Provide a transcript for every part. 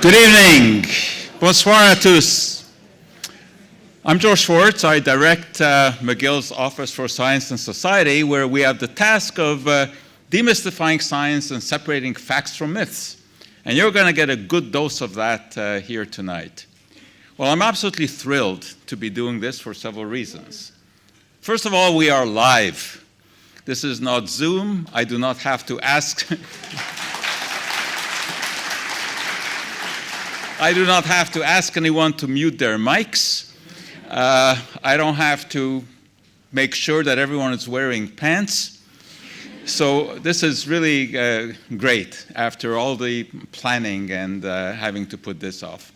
Good evening. Bonsoir à tous. I'm George Schwartz. I direct McGill's Office for Science and Society, where we have the task of demystifying science and separating facts from myths. And you're going to get a good dose of that here tonight. Well, I'm absolutely thrilled to be doing this for several reasons. First of all, we are live. This is not Zoom. I do not have to ask. I do not have to ask anyone to mute their mics. I don't have to make sure that everyone is wearing pants. So this is really great after all the planning and having to put this off.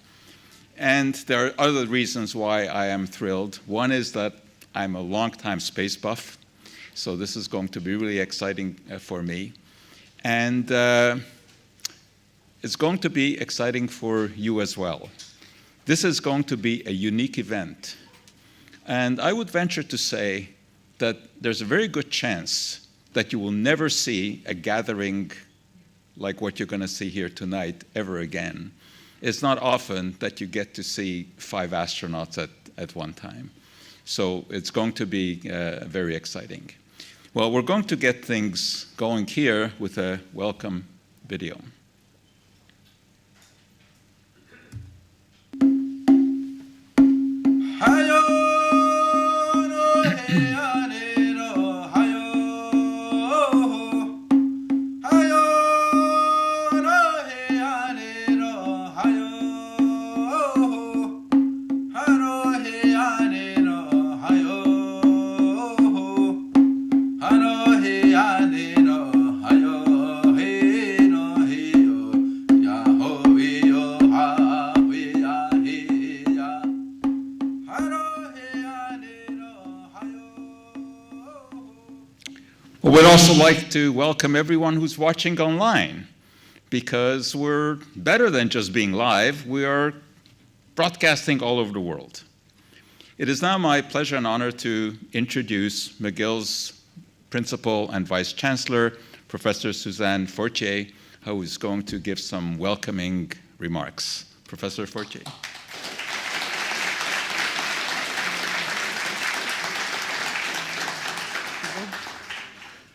And there are other reasons why I am thrilled. One is that I'm a longtime space buff, so this is going to be really exciting for me. And it's going to be exciting for you as well. This is going to be a unique event. And I would venture to say that there's a very good chance that you will never see a gathering like what you're going to see here tonight ever again. It's not often that you get to see 5 astronauts at one time. So it's going to be very exciting. Well, we're going to get things going here with a welcome video. We'd also like to welcome everyone who's watching online, because we're better than just being live. We are broadcasting all over the world. It is now my pleasure and honor to introduce McGill's Principal and Vice Chancellor, Professor Suzanne Fortier, who is going to give some welcoming remarks. Professor Fortier.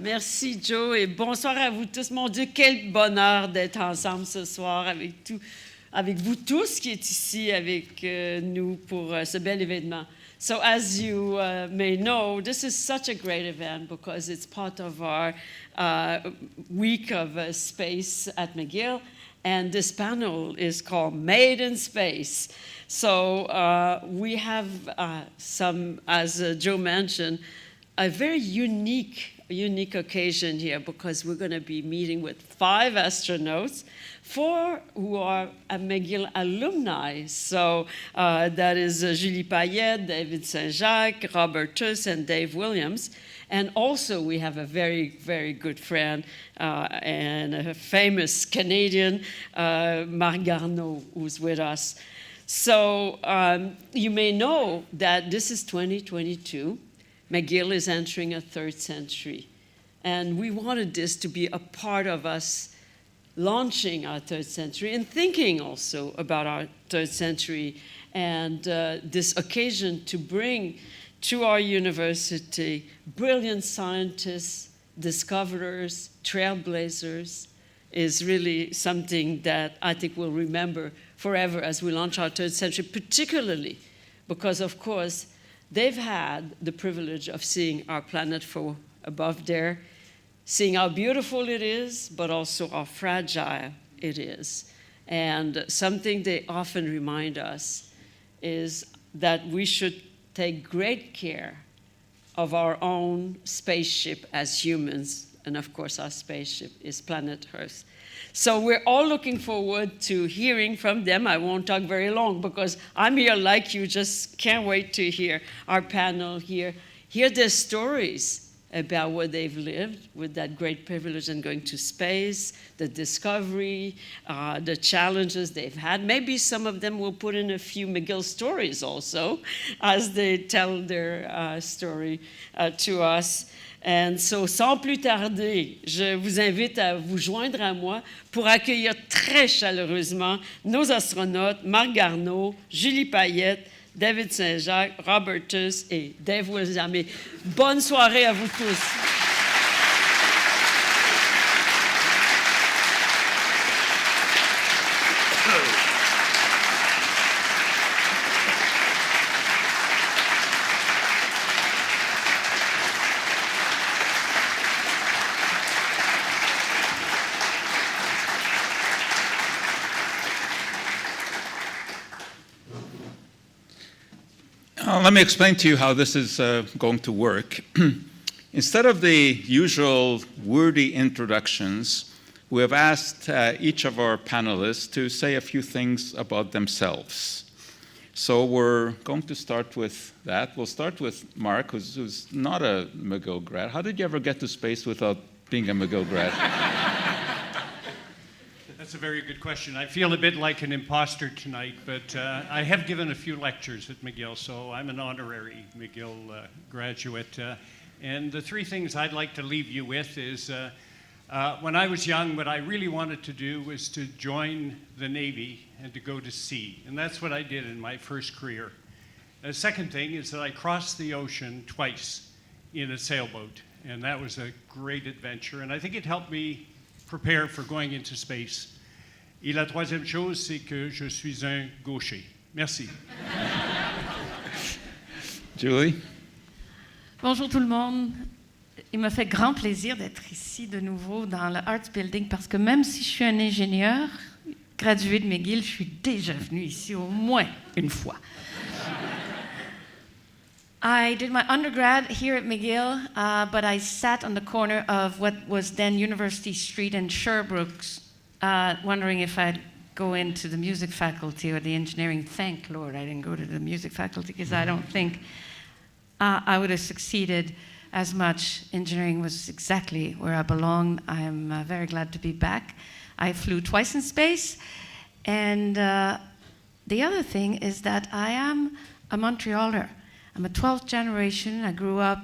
Merci Joe et bonsoir à vous tous. Mon Dieu, quel bonheur d'être ensemble ce soir avec vous tous qui êtes ici avec nous pour ce bel événement. So as you may know, this is such a great event because it's part of our week of space at McGill, and this panel is called Made in Space. So we have some, as Joe mentioned, a very unique occasion here because we're going to be meeting with 5 astronauts, 4 who are McGill alumni. So that is Julie Payette, David Saint-Jacques, Robert Thirsk and Dave Williams. And also we have a very, very good friend and a famous Canadian, Marc Garneau, who's with us. So you may know that this is 2022. McGill is entering a 3rd century. And we wanted this to be a part of us launching our 3rd century and thinking also about our 3rd century and this occasion to bring to our university brilliant scientists, discoverers, trailblazers is really something that I think we'll remember forever as we launch our 3rd century, particularly because, of course, they've had the privilege of seeing our planet from above there, seeing how beautiful it is, but also how fragile it is. And something they often remind us is that we should take great care of our own spaceship as humans. And of course, our spaceship is planet Earth. So we're all looking forward to hearing from them. I won't talk very long because I'm here like you, just can't wait to hear our panel hear their stories about what they've lived with that great privilege in going to space, the discovery, the challenges they've had. Maybe some of them will put in a few McGill stories also as they tell their story to us. And so, sans plus tarder, je vous invite à vous joindre à moi pour accueillir très chaleureusement nos astronautes Marc Garneau, Julie Payette, David Saint-Jacques, Robert Thirsk et Dave Williams. Bonne soirée à vous tous. Let me explain to you how this is going to work. Instead of the usual wordy introductions, we have asked each of our panelists to say a few things about themselves. So we're going to start with that. We'll start with Marc, who's not a McGill grad. How did you ever get to space without being a McGill grad? That's a very good question. I feel a bit like an imposter tonight, but I have given a few lectures at McGill, so I'm an honorary McGill graduate. And the three things I'd like to leave you with is when I was young, what I really wanted to do was to join the Navy and to go to sea. And that's what I did in my first career. The second thing is that I crossed the ocean twice in a sailboat, and that was a great adventure. And I think it helped me prepare for going into space. Et la troisième chose, c'est que je suis un gaucher. Merci. Julie? Bonjour tout le monde. Il me fait grand plaisir d'être ici de nouveau dans le Arts Building parce que même si je suis un ingénieur gradué de McGill, je suis déjà venu ici au moins une fois. I did my undergrad here at McGill, but I sat on the corner of what was then University Street in Sherbrooke, wondering if I'd go into the music faculty or the engineering. Thank Lord I didn't go to the music faculty because I don't think I would have succeeded as much. Engineering was exactly where I belonged. I'm very glad to be back. I flew twice in space, and the other thing is that I am a Montrealer. I'm a 12th generation. I grew up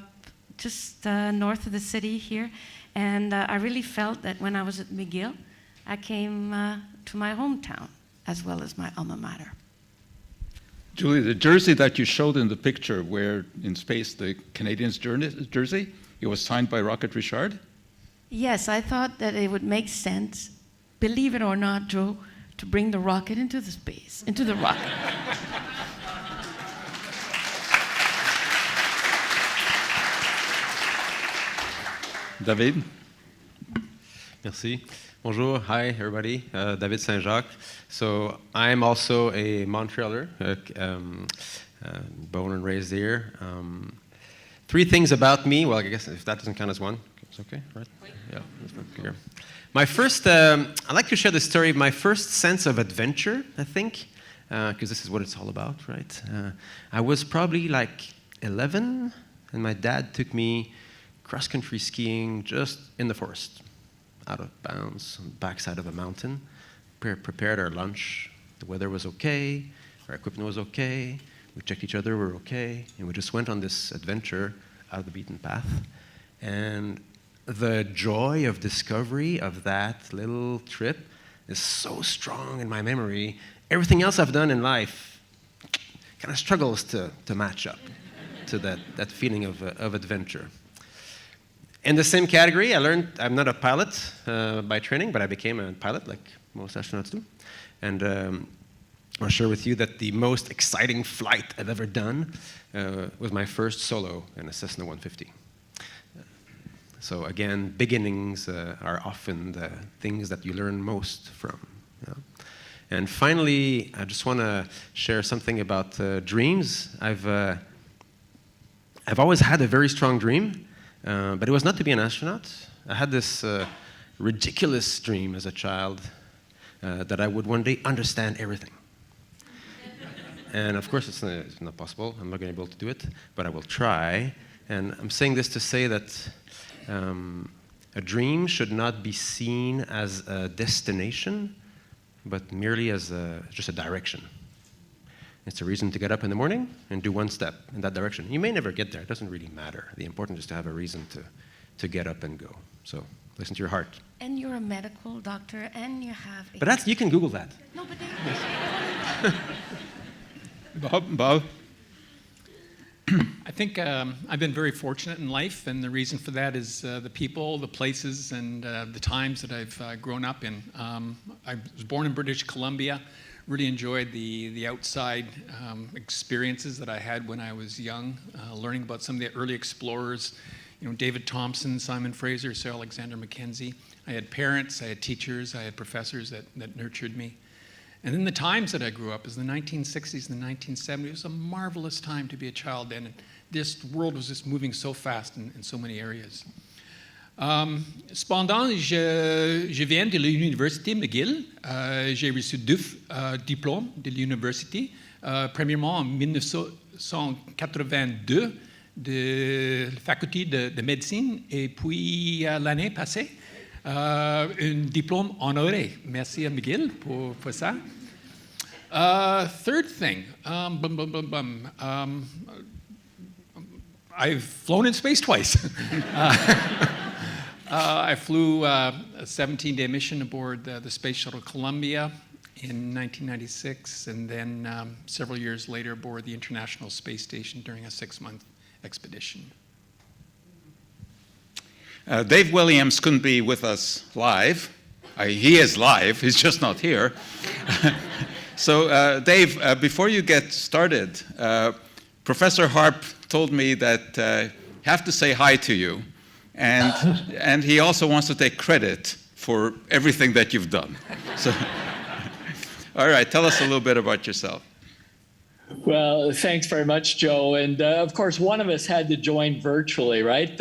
just north of the city here, and I really felt that when I was at McGill, I came to my hometown as well as my alma mater. Julie, the jersey that you showed in the picture where in space, the Canadiens jersey, it was signed by Rocket Richard? Yes, I thought that it would make sense, believe it or not, Joe, to bring the rocket into the space, into the rocket. David? Merci. Bonjour. Hi, everybody. David Saint-Jacques. So I'm also a Montrealer, born and raised here. Three things about me. Well, I guess if that doesn't count as one, it's okay, right? Yeah, that's good. My first, I'd like to share the story of my first sense of adventure, I think, because this is what it's all about, right? I was probably like 11, and my dad took me cross-country skiing just in the forest, out of bounds, on the backside of a mountain. Prepared our lunch. The weather was okay. Our equipment was okay. We checked each other, we were okay. And we just went on this adventure out of the beaten path. And the joy of discovery of that little trip is so strong in my memory. Everything else I've done in life kind of struggles to match up to that feeling of adventure. In the same category, I learned I'm not a pilot by training, but I became a pilot like most astronauts do. And I'll share with you that the most exciting flight I've ever done was my first solo in a Cessna 150. So again, beginnings are often the things that you learn most from. You know? And finally, I just want to share something about dreams. I've always had a very strong dream. But it was not to be an astronaut. I had this ridiculous dream as a child that I would one day understand everything. And of course, it's not possible. I'm not going to be able to do it, but I will try. And I'm saying this to say that a dream should not be seen as a destination, but merely as just a direction. It's a reason to get up in the morning and do one step in that direction. You may never get there. It doesn't really matter. The important is to have a reason to get up and go. So listen to your heart. And you're a medical doctor, and you have a... But that's, you can Google that. No, but Bob? I think I've been very fortunate in life, and the reason for that is the people, the places, and the times that I've grown up in. I was born in British Columbia, really enjoyed the outside experiences that I had when I was young, learning about some of the early explorers, David Thompson, Simon Fraser, Sir Alexander Mackenzie. I had parents, I had teachers, I had professors that nurtured me. And then the times that I grew up is the 1960s and the 1970s. It was a marvelous time to be a child then. And this world was just moving so fast in so many areas. Cependant, je viens de l'université McGill. J'ai reçu 2 diplômes de l'université. Premièrement, en 1982, de la faculté de médecine. Et puis, l'année passée, un diplôme honoré. Merci à McGill pour ça. Third thing, I've flown in space twice. I flew a 17-day mission aboard the Space Shuttle Columbia in 1996, and then several years later aboard the International Space Station during a 6-month expedition. Dave Williams couldn't be with us live. He is live, he's just not here. So Dave, before you get started, Professor Harp told me that I have to say hi to you, and he also wants to take credit for everything that you've done. So, all right, tell us a little bit about yourself. Well, thanks very much, Joe. And of course, one of us had to join virtually, right?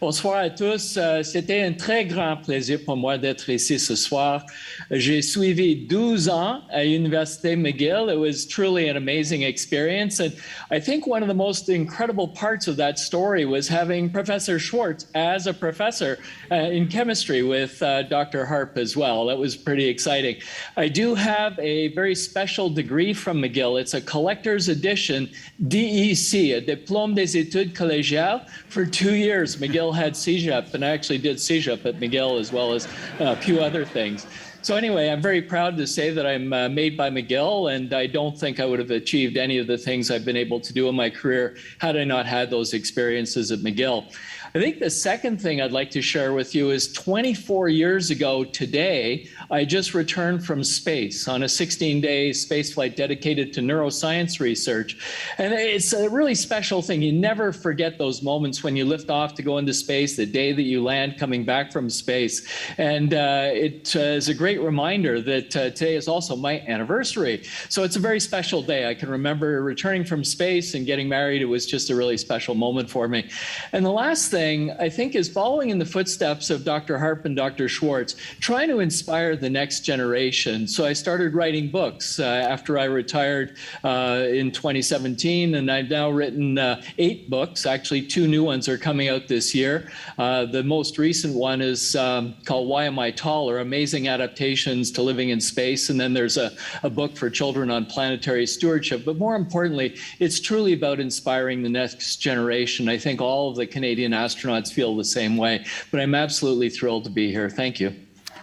Bonsoir à tous. C'était un très grand plaisir pour moi d'être ici ce soir. J'ai suivi 12 ans à l'Université McGill. It was truly an amazing experience. And I think one of the most incredible parts of that story was having Professor Schwartz as a professor in chemistry with Dr. Harp as well. That was pretty exciting. I do have a very special degree from McGill. It's a collector's edition DEC, a Diplôme des études collégiales. For 2 years, McGill had CEGEP, and I actually did CEGEP at McGill as well as a few other things. So anyway, I'm very proud to say that I'm made by McGill, and I don't think I would have achieved any of the things I've been able to do in my career had I not had those experiences at McGill. I think the second thing I'd like to share with you is 24 years ago today, I just returned from space on a 16-day space flight dedicated to neuroscience research. And it's a really special thing. You never forget those moments when you lift off to go into space, the day that you land coming back from space. And it is a great reminder that today is also my anniversary. So it's a very special day. I can remember returning from space and getting married. It was just a really special moment for me. And the last thing, I think, is following in the footsteps of Dr. Harp and Dr. Schwartz, trying to inspire the next generation. So I started writing books after I retired in 2017, and I've now written 8 books. Actually, 2 new ones are coming out this year. The most recent one is called Why Am I Taller? Amazing Adaptations to Living in Space. And then there's a book for children on planetary stewardship. But more importantly, it's truly about inspiring the next generation. I think all of the Canadian astronauts feel the same way. But I'm absolutely thrilled to be here. Thank you.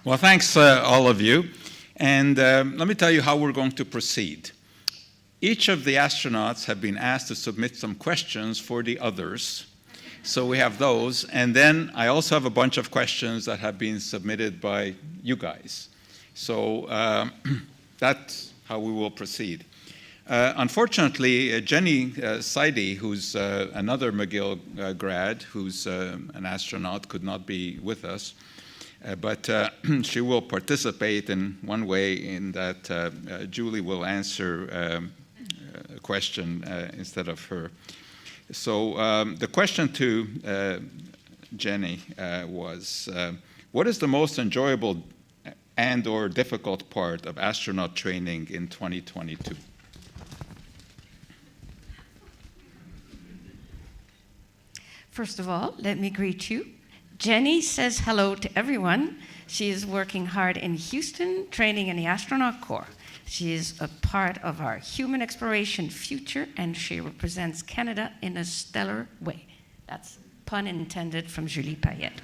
Well, thanks, all of you. And let me tell you how we're going to proceed. Each of the astronauts have been asked to submit some questions for the others. So we have those. And then I also have a bunch of questions that have been submitted by you guys. So that's how we will proceed. Unfortunately, Jenny Seide, who's another McGill grad, who's an astronaut, could not be with us. But she will participate in one way in that Julie will answer a question instead of her. So the question to Jenny was, what is the most enjoyable and or difficult part of astronaut training in 2022? First of all, let me greet you. Jenny says hello to everyone. She is working hard in Houston, training in the Astronaut Corps. She is a part of our human exploration future, and she represents Canada in a stellar way. That's pun intended from Julie Payette.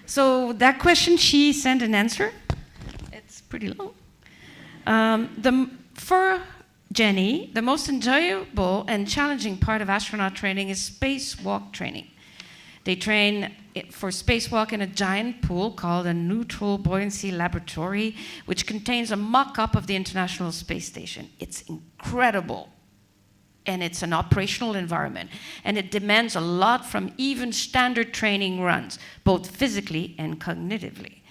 So that question, she sent an answer. It's pretty long. For Jenny, the most enjoyable and challenging part of astronaut training is spacewalk training. They train for spacewalk in a giant pool called a neutral buoyancy laboratory, which contains a mock-up of the International Space Station. It's incredible, and it's an operational environment, and it demands a lot from even standard training runs, both physically and cognitively.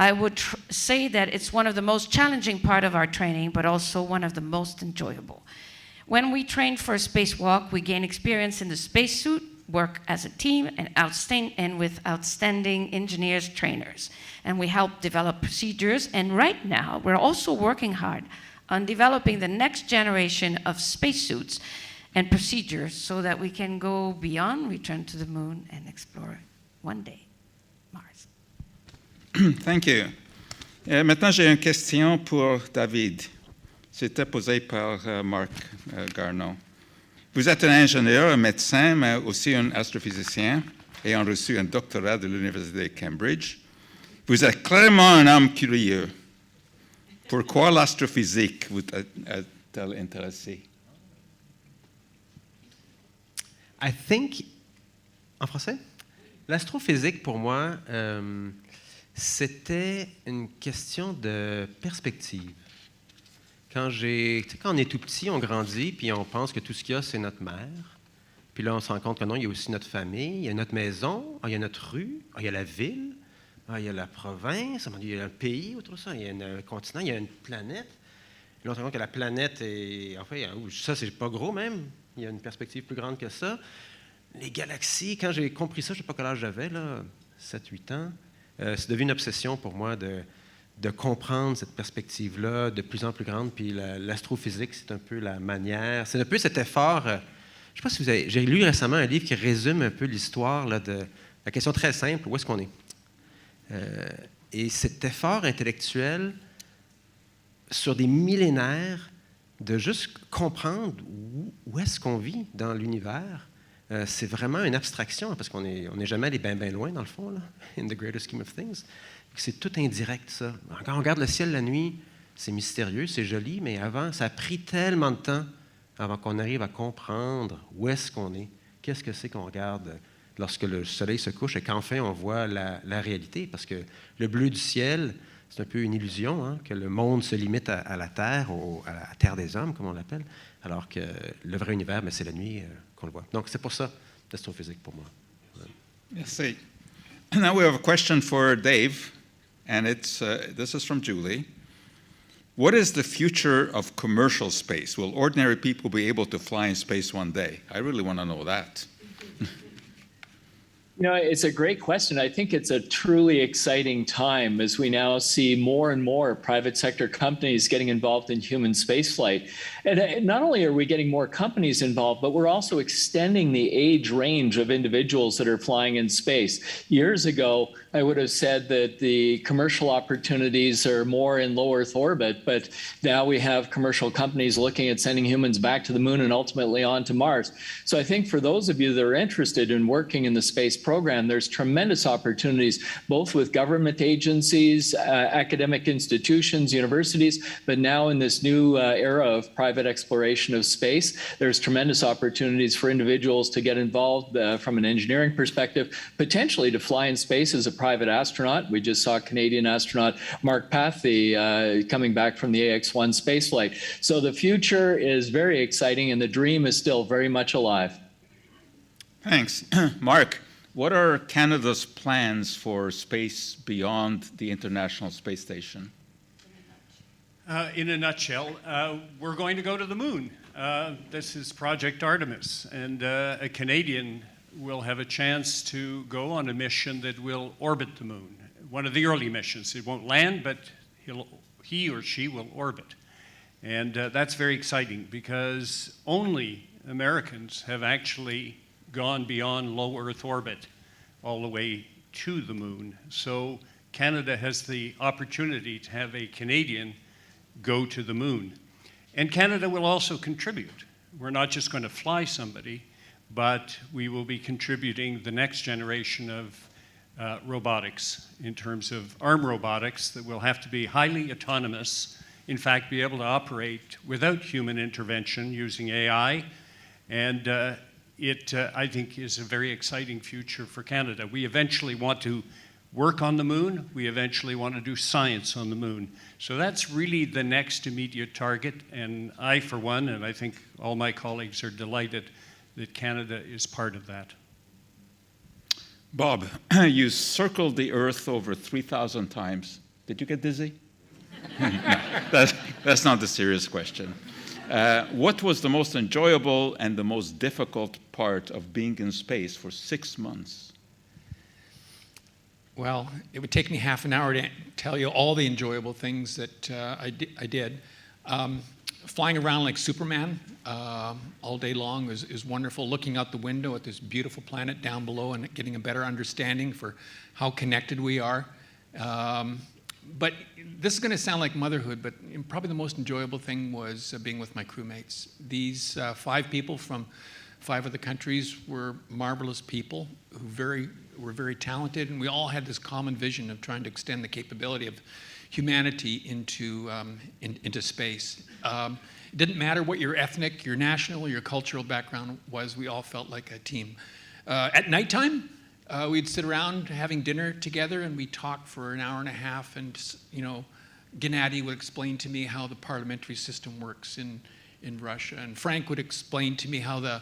I would say that it's one of the most challenging part of our training, but also one of the most enjoyable. When we train for a spacewalk, we gain experience in the spacesuit, work as a team, and with outstanding engineers, trainers. And we help develop procedures. And right now, we're also working hard on developing the next generation of spacesuits and procedures so that we can go beyond, return to the moon, and explore one day Mars. Thank you. Maintenant, j'ai une question pour David. C'était posée par Marc Garneau. Vous êtes un ingénieur, un médecin, mais aussi un astrophysicien, ayant reçu un doctorat de l'Université de Cambridge. Vous êtes clairement un homme curieux. Pourquoi l'astrophysique vous a-t-elle intéressé? I think, en français, l'astrophysique pour moi, c'était une question de perspective. Quand on est tout petit, on grandit, puis on pense que tout ce qu'il y a, c'est notre mère. Puis là, on se rend compte que non, il y a aussi notre famille, il y a notre maison, il y a notre rue, il y a la ville, il y a la province, il y a un pays autour de ça, il y a un continent, il y a une planète. Puis là, on se rend compte que la planète est... Enfin, ça, c'est pas gros même. Il y a une perspective plus grande que ça. Les galaxies, quand j'ai compris ça, je ne sais pas quel âge j'avais, 7-8 ans, c'est devenu une obsession pour moi de comprendre cette perspective-là de plus en plus grande. Puis l'astrophysique, c'est un peu la manière, c'est un peu cet effort. Je ne sais pas si vous avez... J'ai lu récemment un livre qui résume un peu l'histoire de la question très simple, où est-ce qu'on est? Et cet effort intellectuel sur des millénaires de juste comprendre où est-ce qu'on vit dans l'univers, c'est vraiment une abstraction, parce qu'on n'est jamais allé bien loin, dans le fond, là, in the greater scheme of things. C'est tout indirect, ça. Quand on regarde le ciel la nuit, c'est mystérieux, c'est joli, mais avant, ça a pris tellement de temps avant qu'on arrive à comprendre où est-ce qu'on est, qu'est-ce que c'est qu'on regarde lorsque le soleil se couche et qu'enfin on voit la réalité, parce que le bleu du ciel, c'est un peu une illusion, hein, que le monde se limite à la Terre, à la Terre des hommes, comme on l'appelle, alors que le vrai univers, c'est la nuit qu'on le voit. Donc, c'est pour ça, l'astrophysique, pour moi. Merci. Now we have a question for Dave, and this is from Julie. What is the future of commercial space? Will ordinary people be able to fly in space one day? I really want to know that. You know, it's a great question. I think it's a truly exciting time as we now see more and more private sector companies getting involved in human spaceflight. And not only are we getting more companies involved, but we're also extending the age range of individuals that are flying in space. Years ago, I would have said that the commercial opportunities are more in low Earth orbit, but now we have commercial companies looking at sending humans back to the moon and ultimately on to Mars. So I think for those of you that are interested in working in the space program, there's tremendous opportunities, both with government agencies, academic institutions, universities, but now in this new era of private exploration of space, there's tremendous opportunities for individuals to get involved from an engineering perspective, potentially to fly in space as a private astronaut. We just saw Canadian astronaut Marc Garneau coming back from the AX-1 spaceflight. So the future is very exciting, and the dream is still very much alive. Thanks. Marc, what are Canada's plans for space beyond the International Space Station? In a nutshell, we're going to go to the moon. This is Project Artemis, and a Canadian will have a chance to go on a mission that will orbit the moon. One of the early missions. It won't land, but he or she will orbit. And that's very exciting because only Americans have actually gone beyond low Earth orbit all the way to the moon. So Canada has the opportunity to have a Canadian go to the moon. And Canada will also contribute. We're not just going to fly somebody, but we will be contributing the next generation of robotics in terms of arm robotics that will have to be highly autonomous, in fact, be able to operate without human intervention using AI. And it, I think, is a very exciting future for Canada. We eventually want to work on the moon. We eventually want to do science on the moon. So that's really the next immediate target. And I, for one, and I think all my colleagues are delighted that Canada is part of that. Bob, you circled the Earth over 3,000 times. Did you get dizzy? No, that's not the serious question. What was the most enjoyable and the most difficult part of being in space for 6 months? Well, it would take me half an hour to tell you all the enjoyable things that I did. Flying around like Superman all day long is wonderful. Looking out the window at this beautiful planet down below and getting a better understanding for how connected we are. But this is going to sound like motherhood, but probably the most enjoyable thing was being with my crewmates. These 5 people from 5 other countries were marvelous people who were very talented, and we all had this common vision of trying to extend the capability of humanity into space. It didn't matter what your ethnic, your national, your cultural background was, we all felt like a team. At nighttime, we'd sit around having dinner together and we'd talk for an hour and a half, and Gennady would explain to me how the parliamentary system works in Russia, and Frank would explain to me how the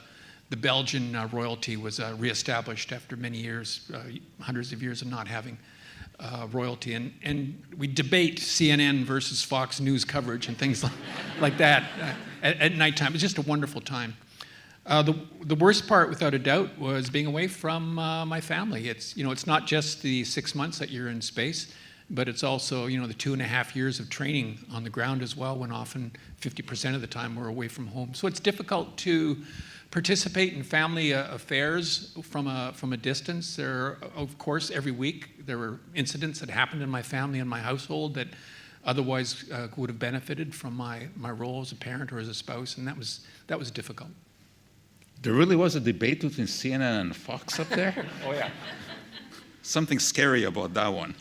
Belgian royalty was reestablished after many years, hundreds of years of not having royalty, and we debate CNN versus Fox News coverage and things like that at nighttime. It was just a wonderful time. The worst part, without a doubt, was being away from my family. It's not just the 6 months that you're in space, but it's also the 2.5 years of training on the ground as well, when often 50% of the time we're away from home. So it's difficult to participate in family affairs from a distance. There, of course, every week there were incidents that happened in my family and my household that otherwise would have benefited from my role as a parent or as a spouse, and that was difficult. There really was a debate between CNN and Fox up there? Oh yeah. Something scary about that one.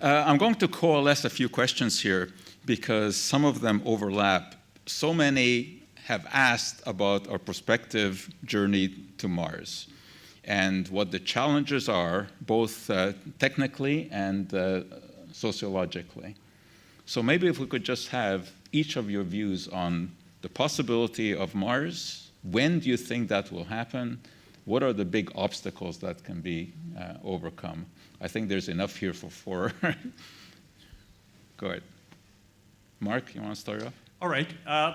I'm going to coalesce a few questions here because some of them overlap. So many have asked about our prospective journey to Mars and what the challenges are, both technically and sociologically. So maybe if we could just have each of your views on the possibility of Mars. When do you think that will happen? What are the big obstacles that can be overcome? I think there's enough here for 4. Go ahead. Mark, you want to start off? All right.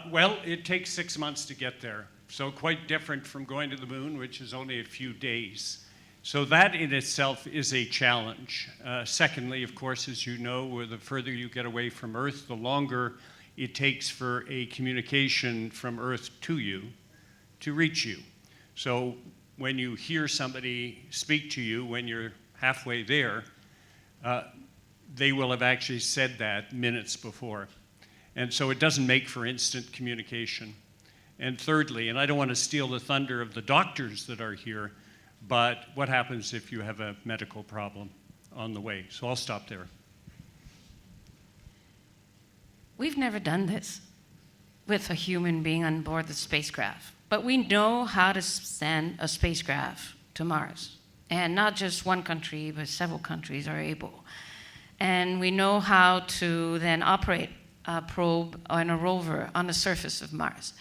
Well, it takes 6 months to get there. So quite different from going to the moon, which is only a few days. So that in itself is a challenge. Secondly, of course, as you know, the further you get away from Earth, the longer it takes for a communication from Earth to you to reach you. So when you hear somebody speak to you when you're halfway there, they will have actually said that minutes before. And so it doesn't make for instant communication. And thirdly, and I don't want to steal the thunder of the doctors that are here, but what happens if you have a medical problem on the way? So I'll stop there. We've never done this with a human being on board the spacecraft, but we know how to send a spacecraft to Mars. And not just one country, but several countries are able. And we know how to then operate a probe and a rover on the surface of Mars.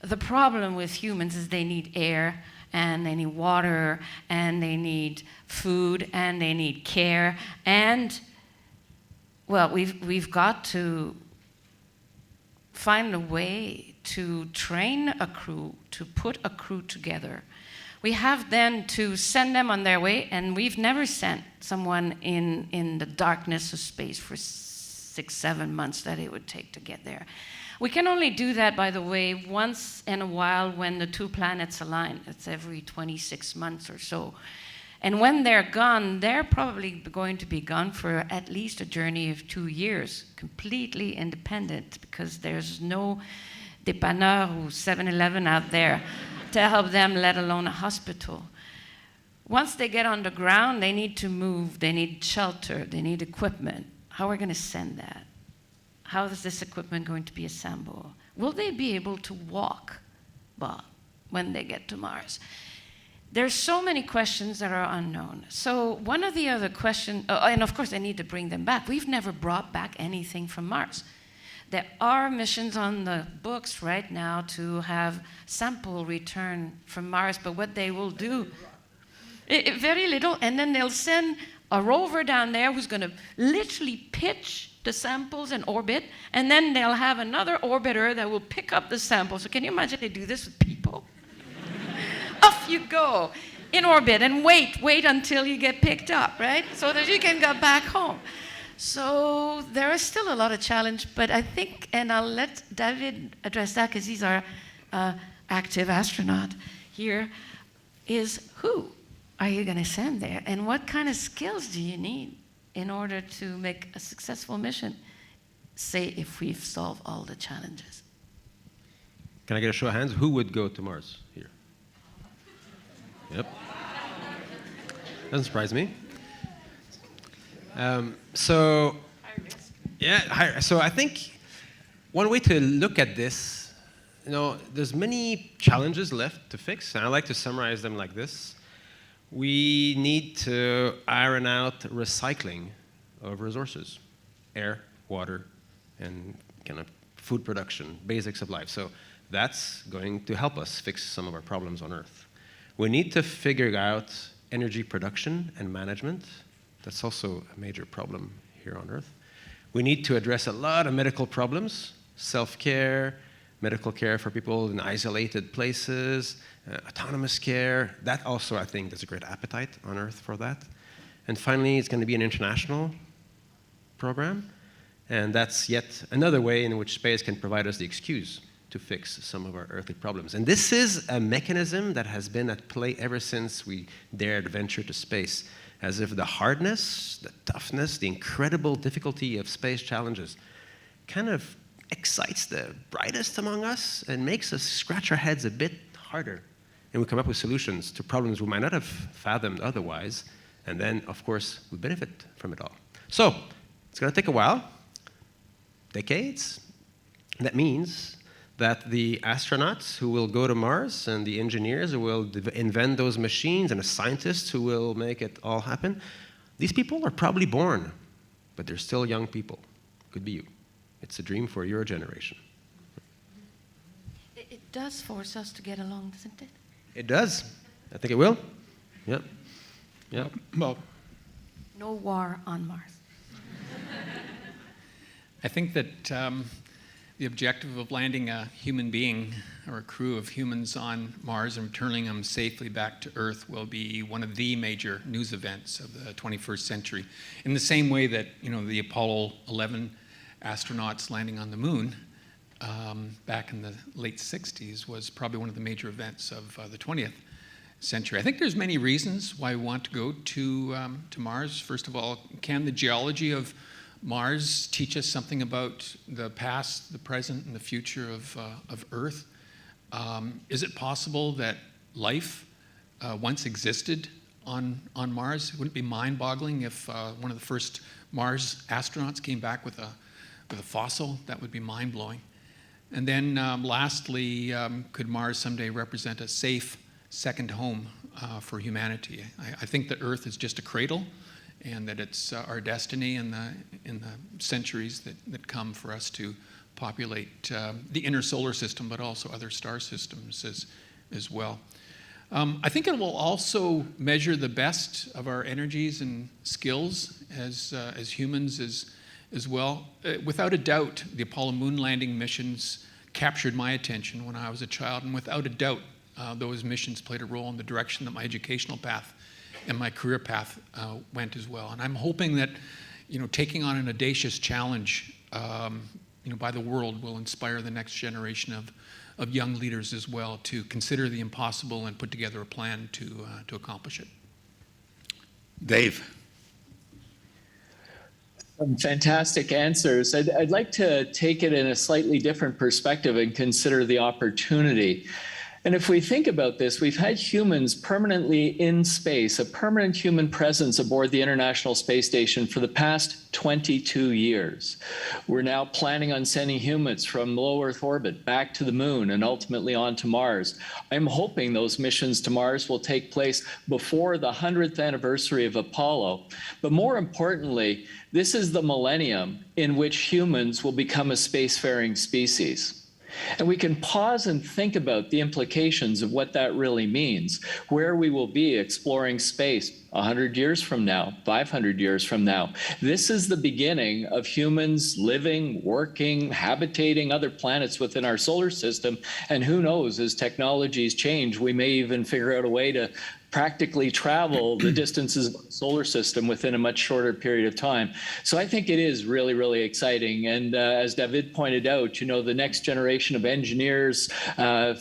The problem with humans is they need air, and they need water, and they need food, and they need care, and well, we've got to find a way to train a crew, to put a crew together. We have then to send them on their way, and we've never sent someone in the darkness of space for 6, 7 months that it would take to get there. We can only do that, by the way, once in a while when the two planets align. It's every 26 months or so. And when they're gone, they're probably going to be gone for at least a journey of 2 years, completely independent, because there's no dépanneur or 7-Eleven out there to help them, let alone a hospital. Once they get on the ground, they need to move, they need shelter, they need equipment. How are we going to send that? How is this equipment going to be assembled? Will they be able to walk, Bob, when they get to Mars? There's so many questions that are unknown. So one of the other questions, and of course I need to bring them back. We've never brought back anything from Mars. There are missions on the books right now to have sample return from Mars, but what they will do, very little, and then they'll send a rover down there who's going to literally pitch the samples in orbit, and then they'll have another orbiter that will pick up the samples. So can you imagine they do this with people? Off you go in orbit and wait until you get picked up, right? So that you can go back home. So there is still a lot of challenge, but I think, and I'll let David address that because he's our active astronaut here, is who are you going to send there? And what kind of skills do you need in order to make a successful mission, say, if we've solved all the challenges? Can I get a show of hands? Who would go to Mars here? Yep. Doesn't surprise me. So I think one way to look at this, there's many challenges left to fix, and I like to summarize them like this. We need to iron out recycling of resources, air, water, and kind of food production, basics of life. So that's going to help us fix some of our problems on Earth. We need to figure out energy production and management. That's also a major problem here on Earth. We need to address a lot of medical problems, self-care, medical care for people in isolated places, autonomous care. That also, I think, there's a great appetite on Earth for that. And finally, it's going to be an international program. And that's yet another way in which space can provide us the excuse to fix some of our earthly problems. And this is a mechanism that has been at play ever since we dared venture to space, as if the hardness, the toughness, the incredible difficulty of space challenges kind of excites the brightest among us and makes us scratch our heads a bit harder. And we come up with solutions to problems we might not have fathomed otherwise. And then, of course, we benefit from it all. So it's going to take a while, decades. That means that the astronauts who will go to Mars and the engineers who will invent those machines and the scientists who will make it all happen, these people are probably born, but they're still young people. Could be you. It's a dream for your generation. It does force us to get along, doesn't it? It does. I think it will. Yep. Yep. Well, No war on Mars. I think that the objective of landing a human being or a crew of humans on Mars and returning them safely back to Earth will be one of the major news events of the 21st century. In the same way that, the Apollo 11 astronauts landing on the moon back in the late 60s was probably one of the major events of the 20th century. I think there's many reasons why we want to go to Mars. First of all, can the geology of Mars teach us something about the past, the present, and the future of Earth? Is it possible that life once existed on Mars? Wouldn't it be mind-boggling if one of the first Mars astronauts came back with a fossil? That would be mind-blowing. And then lastly, could Mars someday represent a safe second home for humanity? I think that Earth is just a cradle, and that it's our destiny in the centuries that come for us to populate the inner solar system, but also other star systems as well. I think it will also measure the best of our energies and skills as humans as well. Without a doubt, the Apollo moon landing missions captured my attention when I was a child, and without a doubt, those missions played a role in the direction that my educational path and my career path went as well. And I'm hoping that, taking on an audacious challenge, by the world will inspire the next generation of young leaders as well to consider the impossible and put together a plan to accomplish it. Dave. Fantastic answers. I'd like to take it in a slightly different perspective and consider the opportunity. And if we think about this, we've had humans permanently in space, a permanent human presence aboard the International Space Station for the past 22 years. We're now planning on sending humans from low Earth orbit back to the moon and ultimately on to Mars. I'm hoping those missions to Mars will take place before the 100th anniversary of Apollo. But more importantly, this is the millennium in which humans will become a spacefaring species. And we can pause and think about the implications of what that really means, where we will be exploring space 100 years from now, 500 years from now. This is the beginning of humans living, working, habitating other planets within our solar system. And who knows, as technologies change, we may even figure out a way to practically travel the distances of the solar system within a much shorter period of time. So I think it is really, really exciting. And as David pointed out, the next generation of engineers,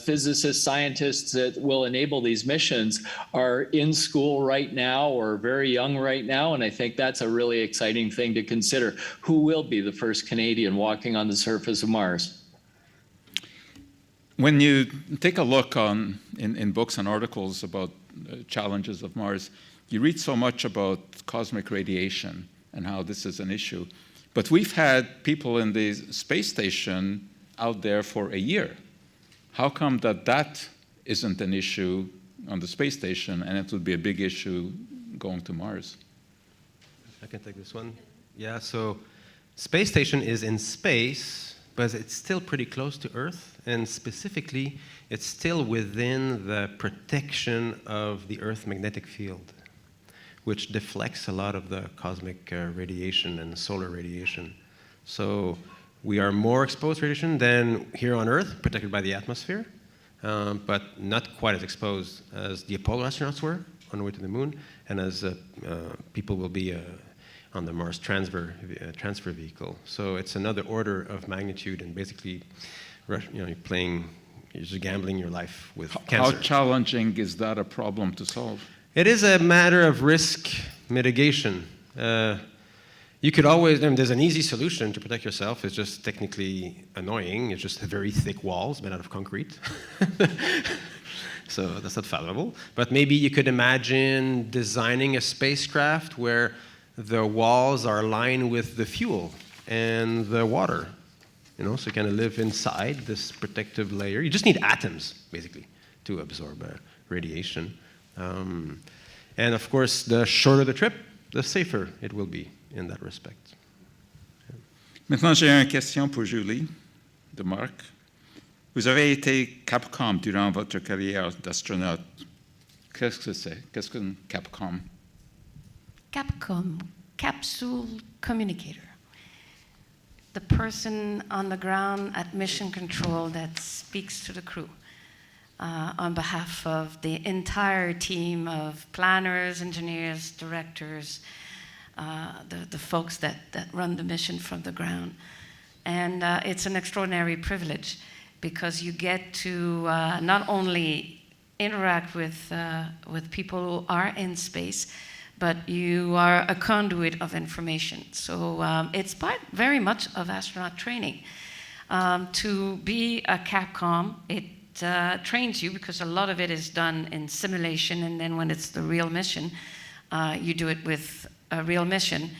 physicists, scientists that will enable these missions are in school right now or very young right now. And I think that's a really exciting thing to consider. Who will be the first Canadian walking on the surface of Mars? When you take a look in books and articles about challenges of Mars, you read so much about cosmic radiation and how this is an issue. But we've had people in the space station out there for a year. How come that isn't an issue on the space station and it would be a big issue going to Mars? I can take this one. Yeah, so space station is in space, but it's still pretty close to Earth, and specifically, it's still within the protection of the Earth magnetic field, which deflects a lot of the cosmic radiation and solar radiation. So we are more exposed to radiation than here on Earth, protected by the atmosphere, but not quite as exposed as the Apollo astronauts were on the way to the moon, and as people will be on the Mars transfer vehicle. So it's another order of magnitude, and basically, you're just gambling your life with cancer. How challenging is that a problem to solve? It is a matter of risk mitigation. You could always, there's an easy solution to protect yourself. It's just technically annoying. It's just very thick walls made out of concrete. So that's not valuable. But maybe you could imagine designing a spacecraft where the walls are lined with the fuel and the water. So you kind of live inside this protective layer. You just need atoms, basically, to absorb radiation. And of course, the shorter the trip, the safer it will be in that respect. Maintenant, j'ai une question pour Julie, de Marc. Vous avez été Capcom durant votre carrière d'astronaute. Qu'est-ce que c'est? Qu'est-ce qu'un Capcom? Capcom, capsule communicator. The person on the ground at mission control that speaks to the crew on behalf of the entire team of planners, engineers, directors, the folks that run the mission from the ground. And it's an extraordinary privilege because you get to not only interact with people who are in space, but you are a conduit of information. So it's part very much of astronaut training. To be a Capcom, it trains you because a lot of it is done in simulation, and then when it's the real mission, you do it with a real mission.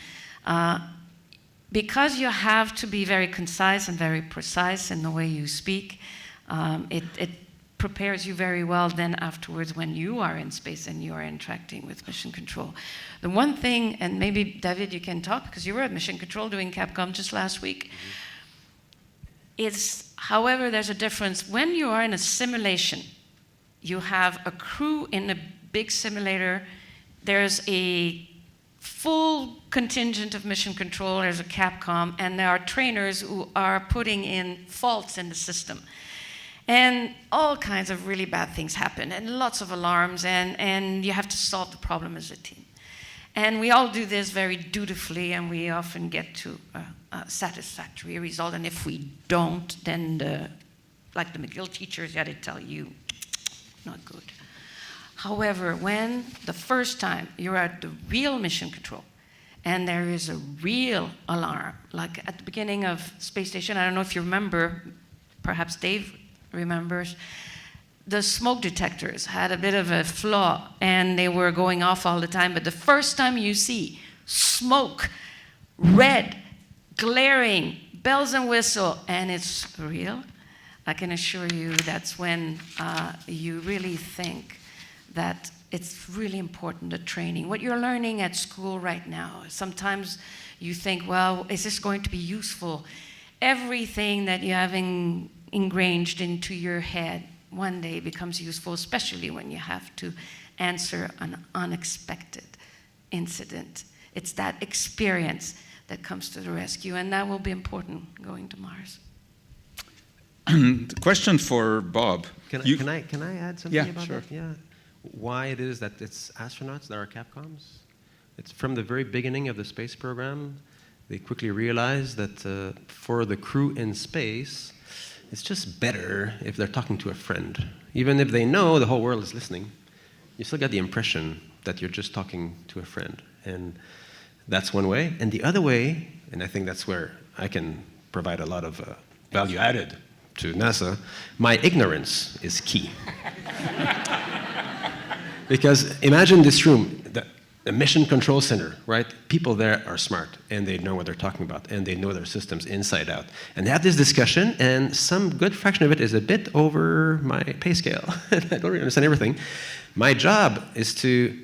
Because you have to be very concise and very precise in the way you speak, it prepares you very well then afterwards when you are in space and you are interacting with mission control. The one thing, and maybe David you can talk because you were at mission control doing Capcom just last week, is, however, there's a difference. When you are in a simulation, you have a crew in a big simulator, there's a full contingent of mission control, there's a Capcom, and there are trainers who are putting in faults in the system. And all kinds of really bad things happen, and lots of alarms, and you have to solve the problem as a team. And we all do this very dutifully, and we often get to a satisfactory result. And if we don't, then like the McGill teachers got to tell you, not good. However, when the first time you're at the real mission control, and there is a real alarm, like at the beginning of Space Station, I don't know if you remember, perhaps Dave remembers, the smoke detectors had a bit of a flaw, and they were going off all the time. But the first time you see smoke, red, glaring, bells and whistle, and it's real, I can assure you that's when you really think that it's really important, the training. What you're learning at school right now, sometimes you think, well, is this going to be useful? Everything that you have ingrained into your head one day becomes useful, especially when you have to answer an unexpected incident. It's that experience that comes to the rescue, and that will be important going to Mars. The question for Bob. Can I add something about sure. that? Yeah. Why it is that it's astronauts that are Capcoms? It's from the very beginning of the space program. They quickly realized that for the crew in space, it's just better if they're talking to a friend. Even if they know the whole world is listening, you still get the impression that you're just talking to a friend. And that's one way. And the other way, and I think that's where I can provide a lot of value added to NASA, my ignorance is key. Because imagine this room, the mission control center, right? People there are smart, and they know what they're talking about, and they know their systems inside out. And they have this discussion, and some good fraction of it is a bit over my pay scale. I don't really understand everything. My job is to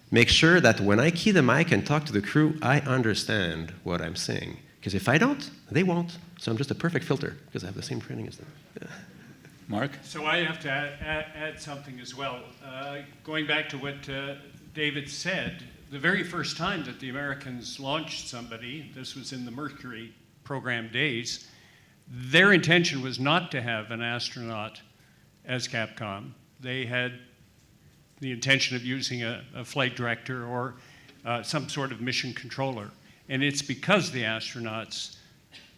make sure that when I key the mic and talk to the crew, I understand what I'm saying. Because if I don't, they won't. So I'm just a perfect filter, because I have the same training as them. Yeah. Mark? So I have to add something as well. Going back to what David said, the very first time that the Americans launched somebody, this was in the Mercury program days, their intention was not to have an astronaut as Capcom. They had the intention of using a flight director or some sort of mission controller. And it's because the astronauts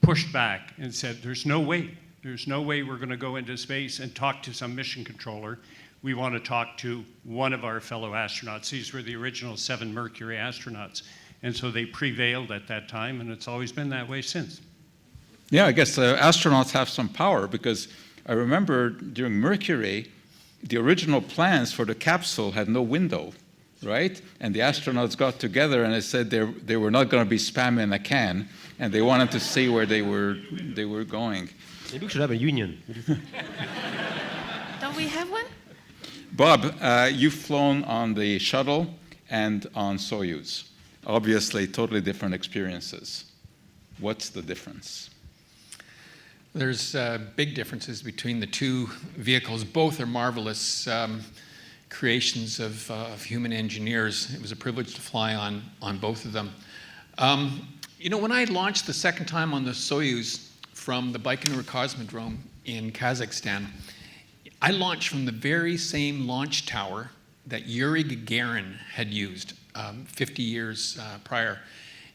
pushed back and said, there's no way we're going to go into space and talk to some mission controller. We want to talk to one of our fellow astronauts. These were the original 7 Mercury astronauts. And so they prevailed at that time, and it's always been that way since. Yeah, I guess astronauts have some power, because I remember during Mercury, the original plans for the capsule had no window, right? And the astronauts got together and they said they were not going to be spam in a can, and they wanted to see where they were going. Maybe we should have a union. Don't we have one? Bob, you've flown on the shuttle and on Soyuz. Obviously, totally different experiences. What's the difference? There's big differences between the two vehicles. Both are marvelous creations of human engineers. It was a privilege to fly on both of them. When I launched the second time on the Soyuz from the Baikonur Cosmodrome in Kazakhstan, I launched from the very same launch tower that Yuri Gagarin had used 50 years prior.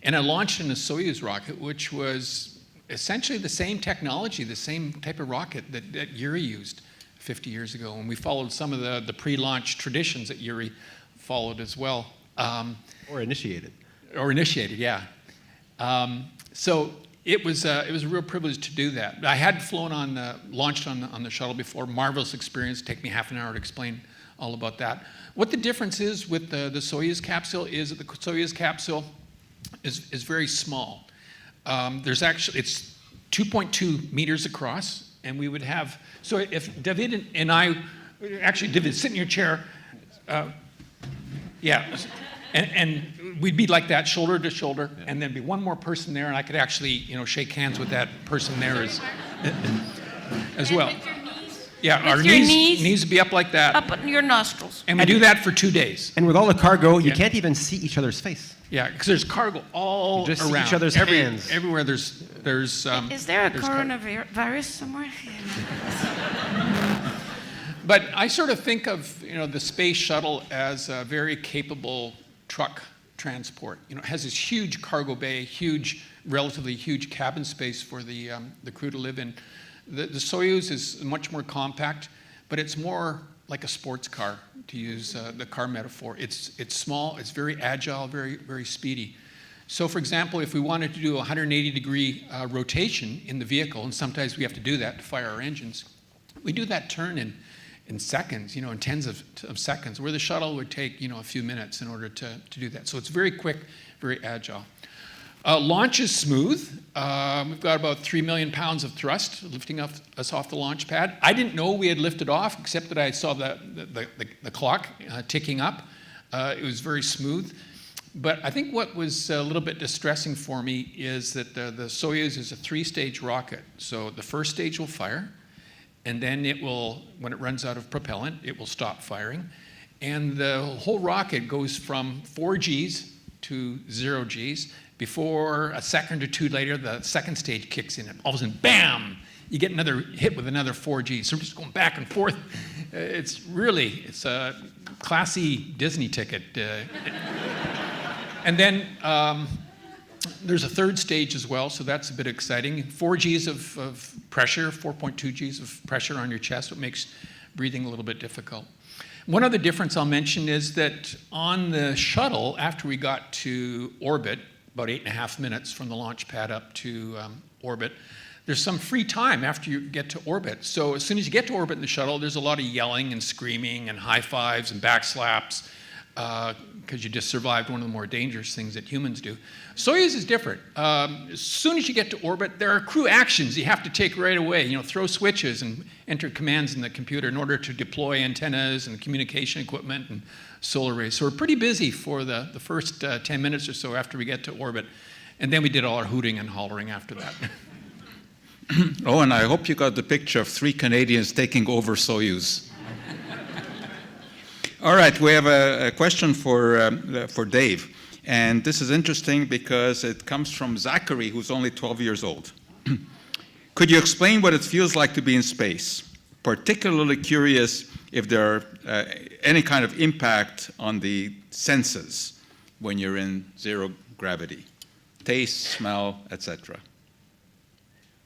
And I launched in a Soyuz rocket, which was essentially the same technology, the same type of rocket that Yuri used 50 years ago. And we followed some of the pre-launch traditions that Yuri followed as well. Or initiated. Or initiated, yeah. So it was a real privilege to do that. I had flown launched on the shuttle before. Marvelous experience. Take me half an hour to explain all about that. What the difference is with the Soyuz capsule is that the Soyuz capsule is very small. It's 2.2 meters across, and we would have. So if David and I, actually David, sit in your chair. Yeah. And we'd be like that, shoulder to shoulder, and there'd be one more person there, and I could actually, shake hands with that person there as well. With your knees? Yeah, our With your knees would be up like that. Up on your nostrils. And we do that for 2 days. And with all the cargo, you Yeah. can't even see each other's face. Yeah, because there's cargo all You just around. see each other's hands. Everywhere there's. Is there a there's coronavirus somewhere? But I sort of think of the space shuttle as a very capable truck transport. You know, it has this huge cargo bay, relatively huge cabin space for the crew to live in. The Soyuz is much more compact, but it's more like a sports car, to use the car metaphor. It's small, it's very agile, very speedy. So for example, if we wanted to do a 180-degree rotation in the vehicle, and sometimes we have to do that to fire our engines, we do that turn in seconds, in tens of seconds, where the shuttle would take, a few minutes in order to do that. So it's very quick, very agile. Launch is smooth. We've got about 3 million pounds of thrust lifting us off the launch pad. I didn't know we had lifted off, except that I saw the clock ticking up. It was very smooth. But I think what was a little bit distressing for me is that the Soyuz is a 3-stage rocket. So the first stage will fire, and then it will, when it runs out of propellant, it will stop firing. And the whole rocket goes from 4 Gs to 0 Gs. Before a second or two later, the second stage kicks in, and all of a sudden, bam! You get another hit with another 4 Gs. So we're just going back and forth. It's a classy Disney ticket. And then there's a third stage as well, so that's a bit exciting. 4 Gs of pressure, 4.2 Gs of pressure on your chest, what makes breathing a little bit difficult. One other difference I'll mention is that on the shuttle, after we got to orbit, about 8.5 minutes from the launch pad up to orbit, there's some free time after you get to orbit. So as soon as you get to orbit in the shuttle, there's a lot of yelling and screaming and high fives and back slaps, because you just survived one of the more dangerous things that humans do. Soyuz is different. As soon as you get to orbit, there are crew actions you have to take right away. Throw switches and enter commands in the computer in order to deploy antennas and communication equipment and solar arrays. So we're pretty busy for the first 10 minutes or so after we get to orbit. And then we did all our hooting and hollering after that. Oh, and I hope you got the picture of 3 Canadians taking over Soyuz. All right, we have a question for Dave. And this is interesting because it comes from Zachary, who's only 12 years old. Could you explain what it feels like to be in space? Particularly curious if there are any kind of impact on the senses when you're in zero gravity. Taste, smell, etc.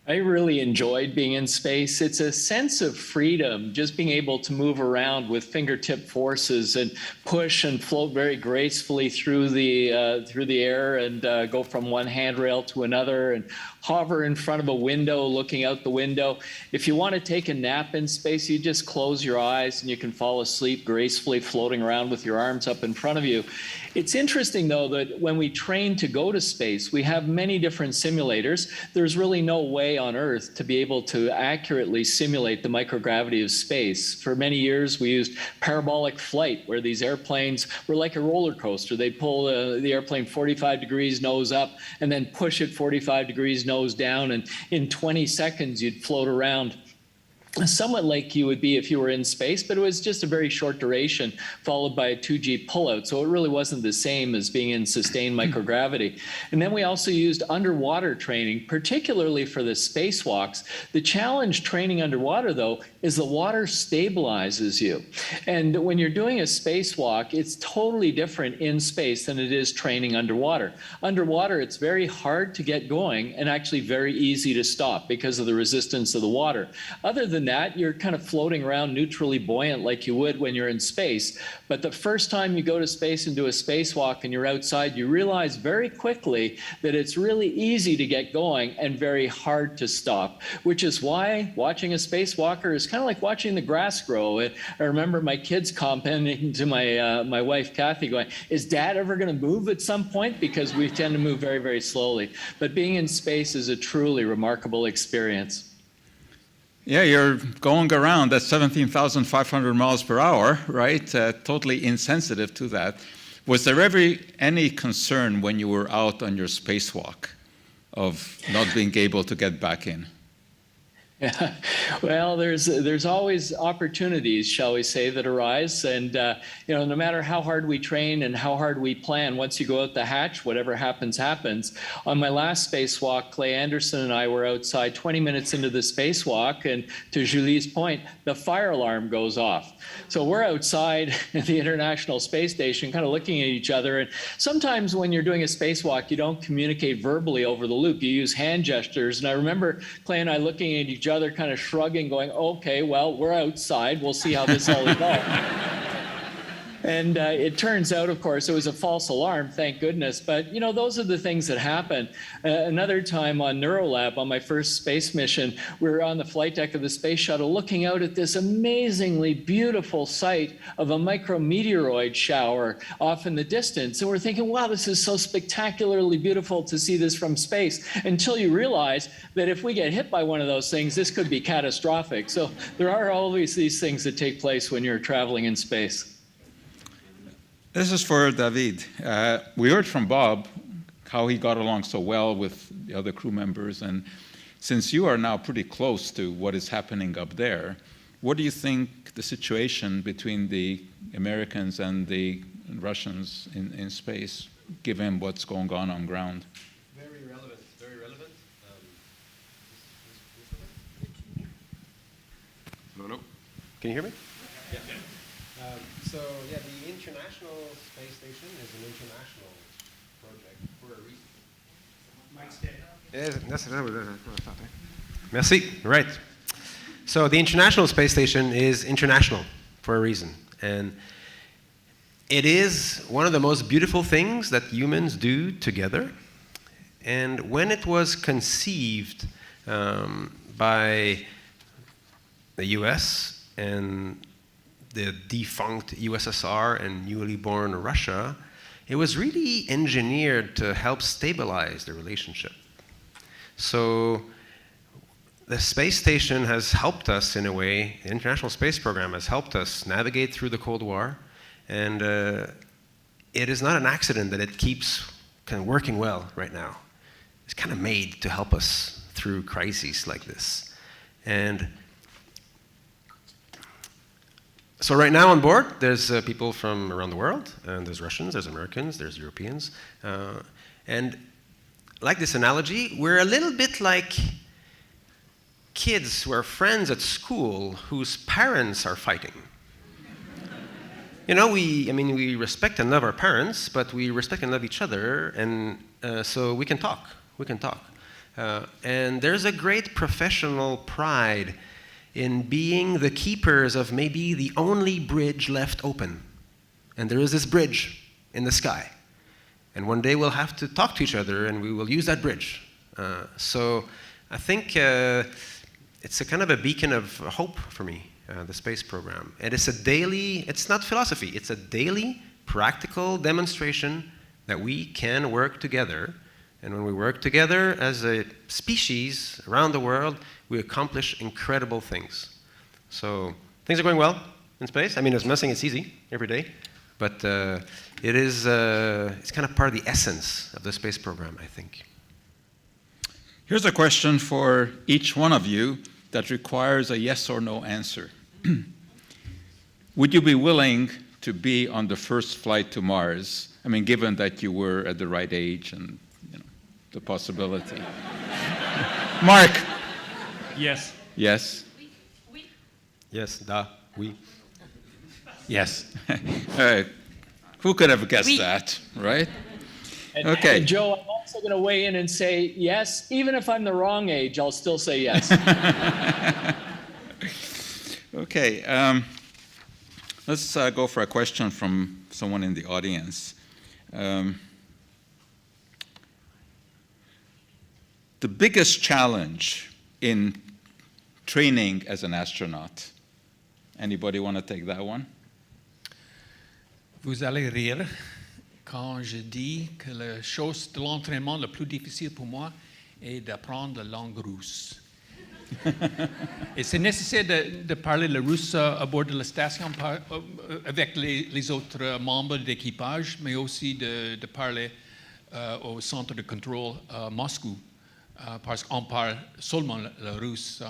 I really enjoyed being in space. It's a sense of freedom, just being able to move around with fingertip forces and push and float very gracefully through the air and go from one handrail to another and hover in front of a window, looking out the window. If you want to take a nap in space, you just close your eyes and you can fall asleep gracefully floating around with your arms up in front of you. It's interesting, though, that when we train to go to space, we have many different simulators. There's really no way on Earth to be able to accurately simulate the microgravity of space. For many years, we used parabolic flight, where these airplanes were like a roller coaster. They'd pull the airplane 45 degrees nose up and then push it 45 degrees nose down, and in 20 seconds, you'd float around somewhat like you would be if you were in space, but it was just a very short duration followed by a 2G pullout. So it really wasn't the same as being in sustained microgravity. And then we also used underwater training, particularly for the spacewalks. The challenge training underwater, though, is the water stabilizes you. And when you're doing a spacewalk, it's totally different in space than it is training underwater. Underwater, it's very hard to get going and actually very easy to stop because of the resistance of the water. Other than that, you're kind of floating around neutrally buoyant like you would when you're in space. But the first time you go to space and do a spacewalk and you're outside, you realize very quickly that it's really easy to get going and very hard to stop, which is why watching a spacewalker is kind of like watching the grass grow. I remember my kids commenting to my wife, Kathy, going, "Is Dad ever going to move at some point?" Because we tend to move very, very slowly. But being in space is a truly remarkable experience. Yeah, you're going around at 17,500 miles per hour, right? Totally insensitive to that. Was there ever any concern when you were out on your spacewalk of not being able to get back in? Yeah. Well, there's always opportunities, shall we say, that arise, and no matter how hard we train and how hard we plan, once you go out the hatch, whatever happens, happens. On my last spacewalk, Clay Anderson and I were outside 20 minutes into the spacewalk, and to Julie's point, the fire alarm goes off. So we're outside at the International Space Station, kind of looking at each other, and sometimes when you're doing a spacewalk, you don't communicate verbally over the loop. You use hand gestures, and I remember Clay and I looking at each other, kind of shrugging, going, okay, well, we're outside. We'll see how this all evolves. And it turns out, of course, it was a false alarm, thank goodness. But, those are the things that happen. Another time on Neurolab, on my first space mission, we were on the flight deck of the space shuttle looking out at this amazingly beautiful sight of a micrometeoroid shower off in the distance. And we're thinking, wow, this is so spectacularly beautiful to see this from space, until you realize that if we get hit by one of those things, this could be catastrophic. So there are always these things that take place when you're traveling in space. This is for David. We heard from Bob how he got along so well with the other crew members, and since you are now pretty close to what is happening up there, what do you think the situation between the Americans and the Russians in space, given what's going on ground? Very relevant, very relevant. No. Can you hear me? Yeah. The International Space Station is an international project for a reason. Merci. Right. So the International Space Station is international for a reason, and it is one of the most beautiful things that humans do together. And when it was conceived by the U.S. and the defunct USSR and newly born Russia, it was really engineered to help stabilize the relationship. So the space station has helped us in a way, the International Space Program has helped us navigate through the Cold War, and it is not an accident that it keeps kind of working well right now. It's kind of made to help us through crises like this. And so right now on board, there's people from around the world, and there's Russians, there's Americans, there's Europeans. And like this analogy, we're a little bit like kids who are friends at school whose parents are fighting. We respect and love our parents, but we respect and love each other, and so we can talk. And there's a great professional pride in being the keepers of maybe the only bridge left open. And there is this bridge in the sky. And one day we'll have to talk to each other, and we will use that bridge. So I think it's a kind of a beacon of hope for me, the space program. And it's not philosophy, it's a daily practical demonstration that we can work together. And when we work together as a species around the world, we accomplish incredible things. So things are going well in space. As nothing, it's easy every day, but it's kind of part of the essence of the space program, I think. Here's a question for each one of you that requires a yes or no answer. Would you be willing to be on the first flight to Mars? Given that you were at the right age and the possibility. Marc? Yes. Yes? Yes, oui. Yes. Who could have guessed that, right? Okay. And Joe, I'm also going to weigh in and say yes. Even if I'm the wrong age, I'll still say yes. Okay. Let's go for a question from someone in the audience. The biggest challenge in training as an astronaut. Anybody want to take that one? Vous allez rire quand je dis que la chose de l'entraînement le plus difficile pour moi est d'apprendre la langue russe. Et c'est nécessaire de parler le russe à bord de la station avec les autres membres d'équipage, mais aussi de parler au centre de contrôle à Moscou parce qu'on parle seulement le russe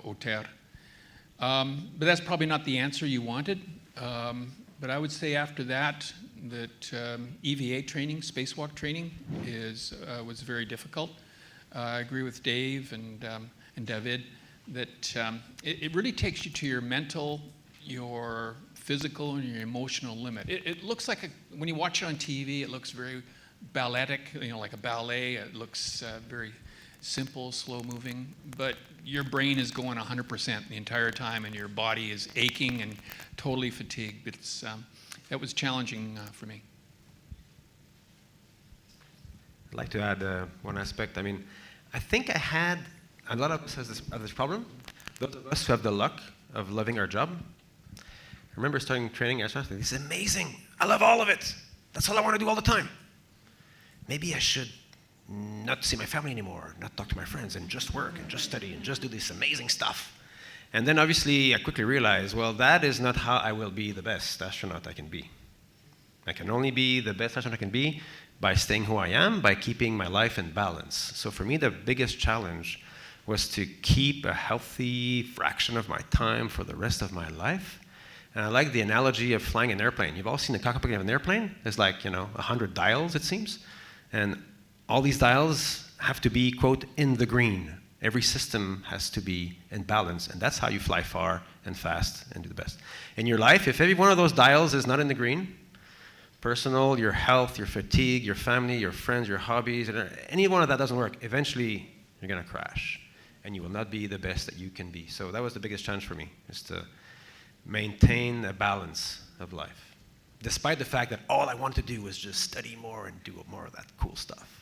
au terre. But that's probably not the answer you wanted. But I would say after that EVA training, spacewalk training, was very difficult. I agree with Dave and David that it really takes you to your mental, your physical, and your emotional limit. It looks like, when you watch it on TV, it looks very balletic, like a ballet. It looks very simple, slow moving, but your brain is going 100% the entire time, and your body is aching and totally fatigued. That was challenging for me. I'd like to add one aspect. I mean, I think I had, a lot of us have this problem. Those of us who have the luck of loving our job. I remember starting training astronaut. This is amazing. I love all of it. That's all I want to do all the time. Maybe I should not see my family anymore, not talk to my friends, and just work and just study and just do this amazing stuff. And then obviously I quickly realized, well, that is not how I will be the best astronaut I can be. I can only be the best astronaut I can be by staying who I am, by keeping my life in balance. So for me, the biggest challenge was to keep a healthy fraction of my time for the rest of my life. And I like the analogy of flying an airplane. You've all seen the cockpit of an airplane. There's like, 100 dials, it seems. And all these dials have to be, quote, in the green. Every system has to be in balance, and that's how you fly far and fast and do the best. In your life, if every one of those dials is not in the green, personal, your health, your fatigue, your family, your friends, your hobbies, any one of that doesn't work, eventually you're going to crash, and you will not be the best that you can be. So that was the biggest challenge for me, is to maintain a balance of life, despite the fact that all I wanted to do was just study more and do more of that cool stuff.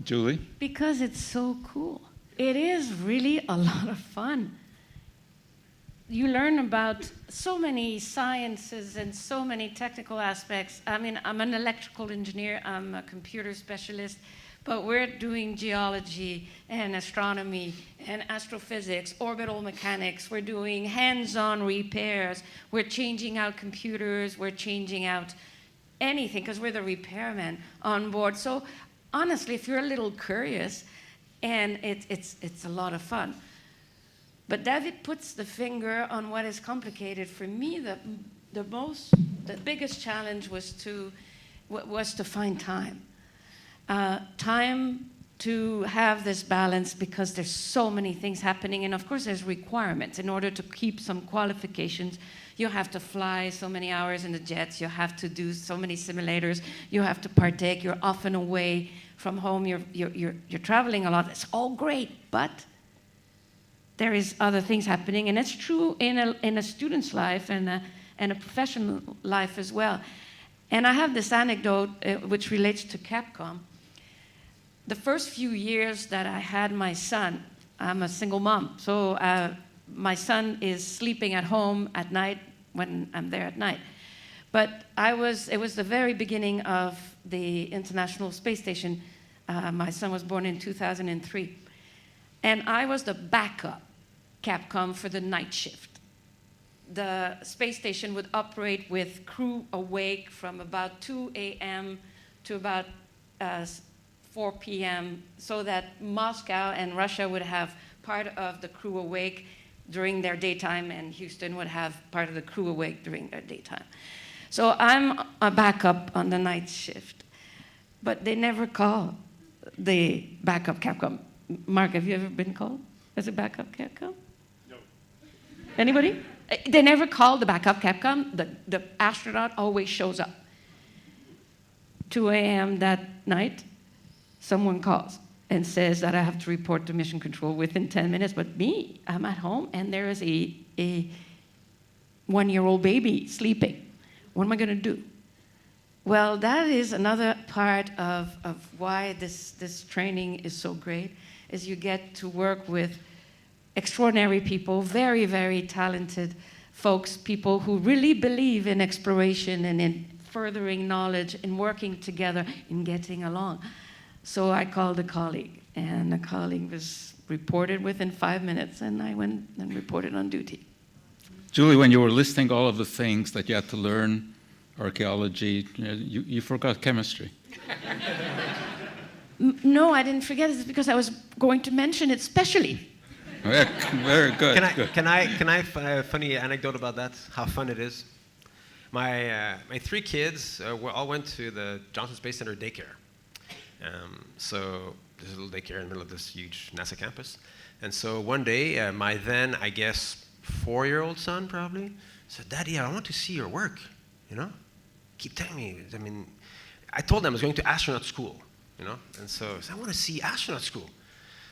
Julie? Because it's so cool. It is really a lot of fun. You learn about so many sciences and so many technical aspects. I mean, I'm an electrical engineer, I'm a computer specialist, but we're doing geology and astronomy and astrophysics, orbital mechanics. We're doing hands-on repairs. We're changing out computers. We're changing out anything because we're the repairman on board. So honestly, if you're a little curious, and it's a lot of fun. But David puts the finger on what is complicated. For me, the biggest challenge was to find time. Time to have this balance, because there's so many things happening, and of course there's requirements. In order to keep some qualifications, you have to fly so many hours in the jets, you have to do so many simulators, you have to partake, you're often away from home, you're traveling a lot. It's all great, but there is other things happening, and it's true in a student's life and a professional life as well. And I have this anecdote which relates to Capcom. The first few years that I had my son, I'm a single mom, so my son is sleeping at home at night when I'm there at night. But it was the very beginning of the International Space Station. My son was born in 2003. And I was the backup Capcom for the night shift. The space station would operate with crew awake from about 2 a.m. to about 4 p.m. so that Moscow and Russia would have part of the crew awake during their daytime, and Houston would have part of the crew awake during their daytime. So I'm a backup on the night shift. But they never call the backup Capcom. Mark, have you ever been called as a backup Capcom? No. Anybody? They never call the backup Capcom. The astronaut always shows up. 2 a.m. that night, someone calls and says that I have to report to mission control within 10 minutes. But me, I'm at home, and there is a one-year-old baby sleeping. What am I going to do? Well, that is another part of why this training is so great, is you get to work with extraordinary people, very, very talented folks, people who really believe in exploration and in furthering knowledge and working together and getting along. So I called a colleague, and the colleague was reported within 5 minutes, and I went and reported on duty. Julie, when you were listing all of the things that you had to learn, archaeology, you forgot chemistry. No, I didn't forget it because I was going to mention it specially. Very good. Can I have a funny anecdote about that? How fun it is. My 3 kids all went to the Johnson Space Center daycare. So there's a little daycare in the middle of this huge NASA campus. And so one day, my then, I guess, 4-year-old son probably said, "Daddy, I want to see your work, you know? Keep telling me." I mean, I told them I was going to astronaut school, you know? And so I said, "I want to see astronaut school."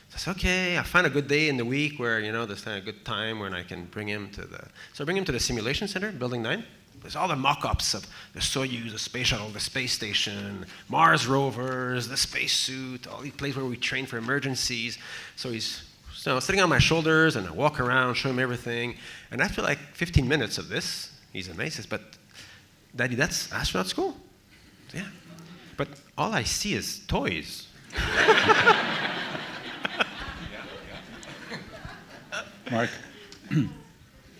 So I said, "Okay, I'll find a good day in the week where, you know, there's kind of a good time when I can bring him to the..." So I bring him to the simulation center, Building 9. There's all the mock-ups of the Soyuz, the space shuttle, the space station, Mars rovers, the spacesuit, all these places where we train for emergencies. So he's sitting on my shoulders, and I walk around, show him everything. And after like 15 minutes of this, he's amazed. He says, "But, Daddy, that's astronaut school?" "Yeah. But all I see is toys." Mark?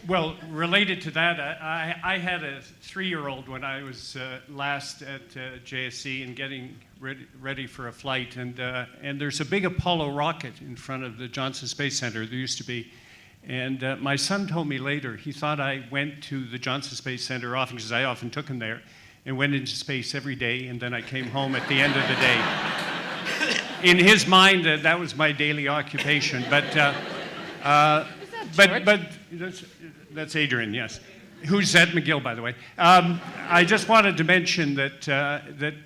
Well, related to that, I had a 3-year-old when I was last at JSC and getting ready for a flight. And there's a big Apollo rocket in front of the Johnson Space Center, there used to be. And my son told me later, he thought I went to the Johnson Space Center often, because I often took him there, and went into space every day, and then I came home at the end of the day. In his mind, that was my daily occupation. But that's Adrian, yes, who's at McGill, by the way. I just wanted to mention that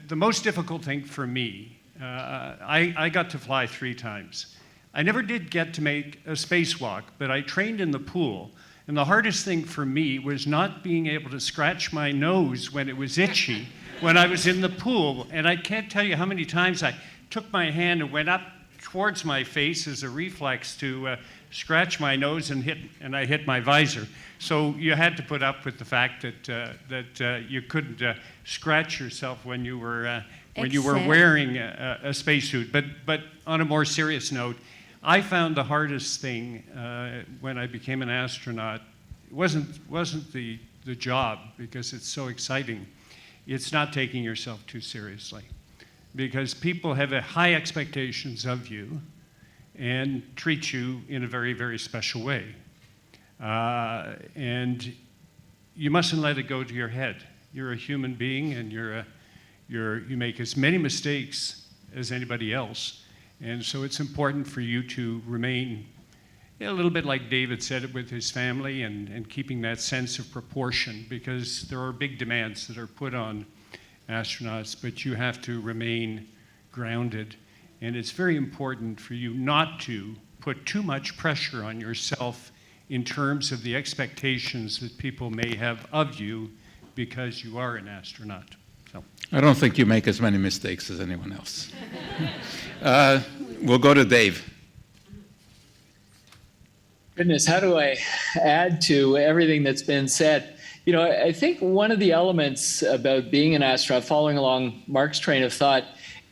the most difficult thing for me, I got to fly 3 times. I never did get to make a spacewalk, but I trained in the pool. And the hardest thing for me was not being able to scratch my nose when it was itchy when I was in the pool. And I can't tell you how many times I took my hand and went up towards my face as a reflex to scratch my nose and I hit my visor. So you had to put up with the fact that you couldn't scratch yourself when you were wearing a spacesuit. But on a more serious note, I found the hardest thing when I became an astronaut wasn't the job, because it's so exciting. It's not taking yourself too seriously, because people have high expectations of you and treat you in a very, very special way. And you mustn't let it go to your head. You're a human being, and you make as many mistakes as anybody else. And so it's important for you to remain a little bit like David said it with his family, and keeping that sense of proportion, because there are big demands that are put on astronauts, but you have to remain grounded. And it's very important for you not to put too much pressure on yourself in terms of the expectations that people may have of you, because you are an astronaut. So. I don't think you make as many mistakes as anyone else. We'll go to Dave. Goodness, how do I add to everything that's been said? You know, I think one of the elements about being an astronaut, following along Mark's train of thought,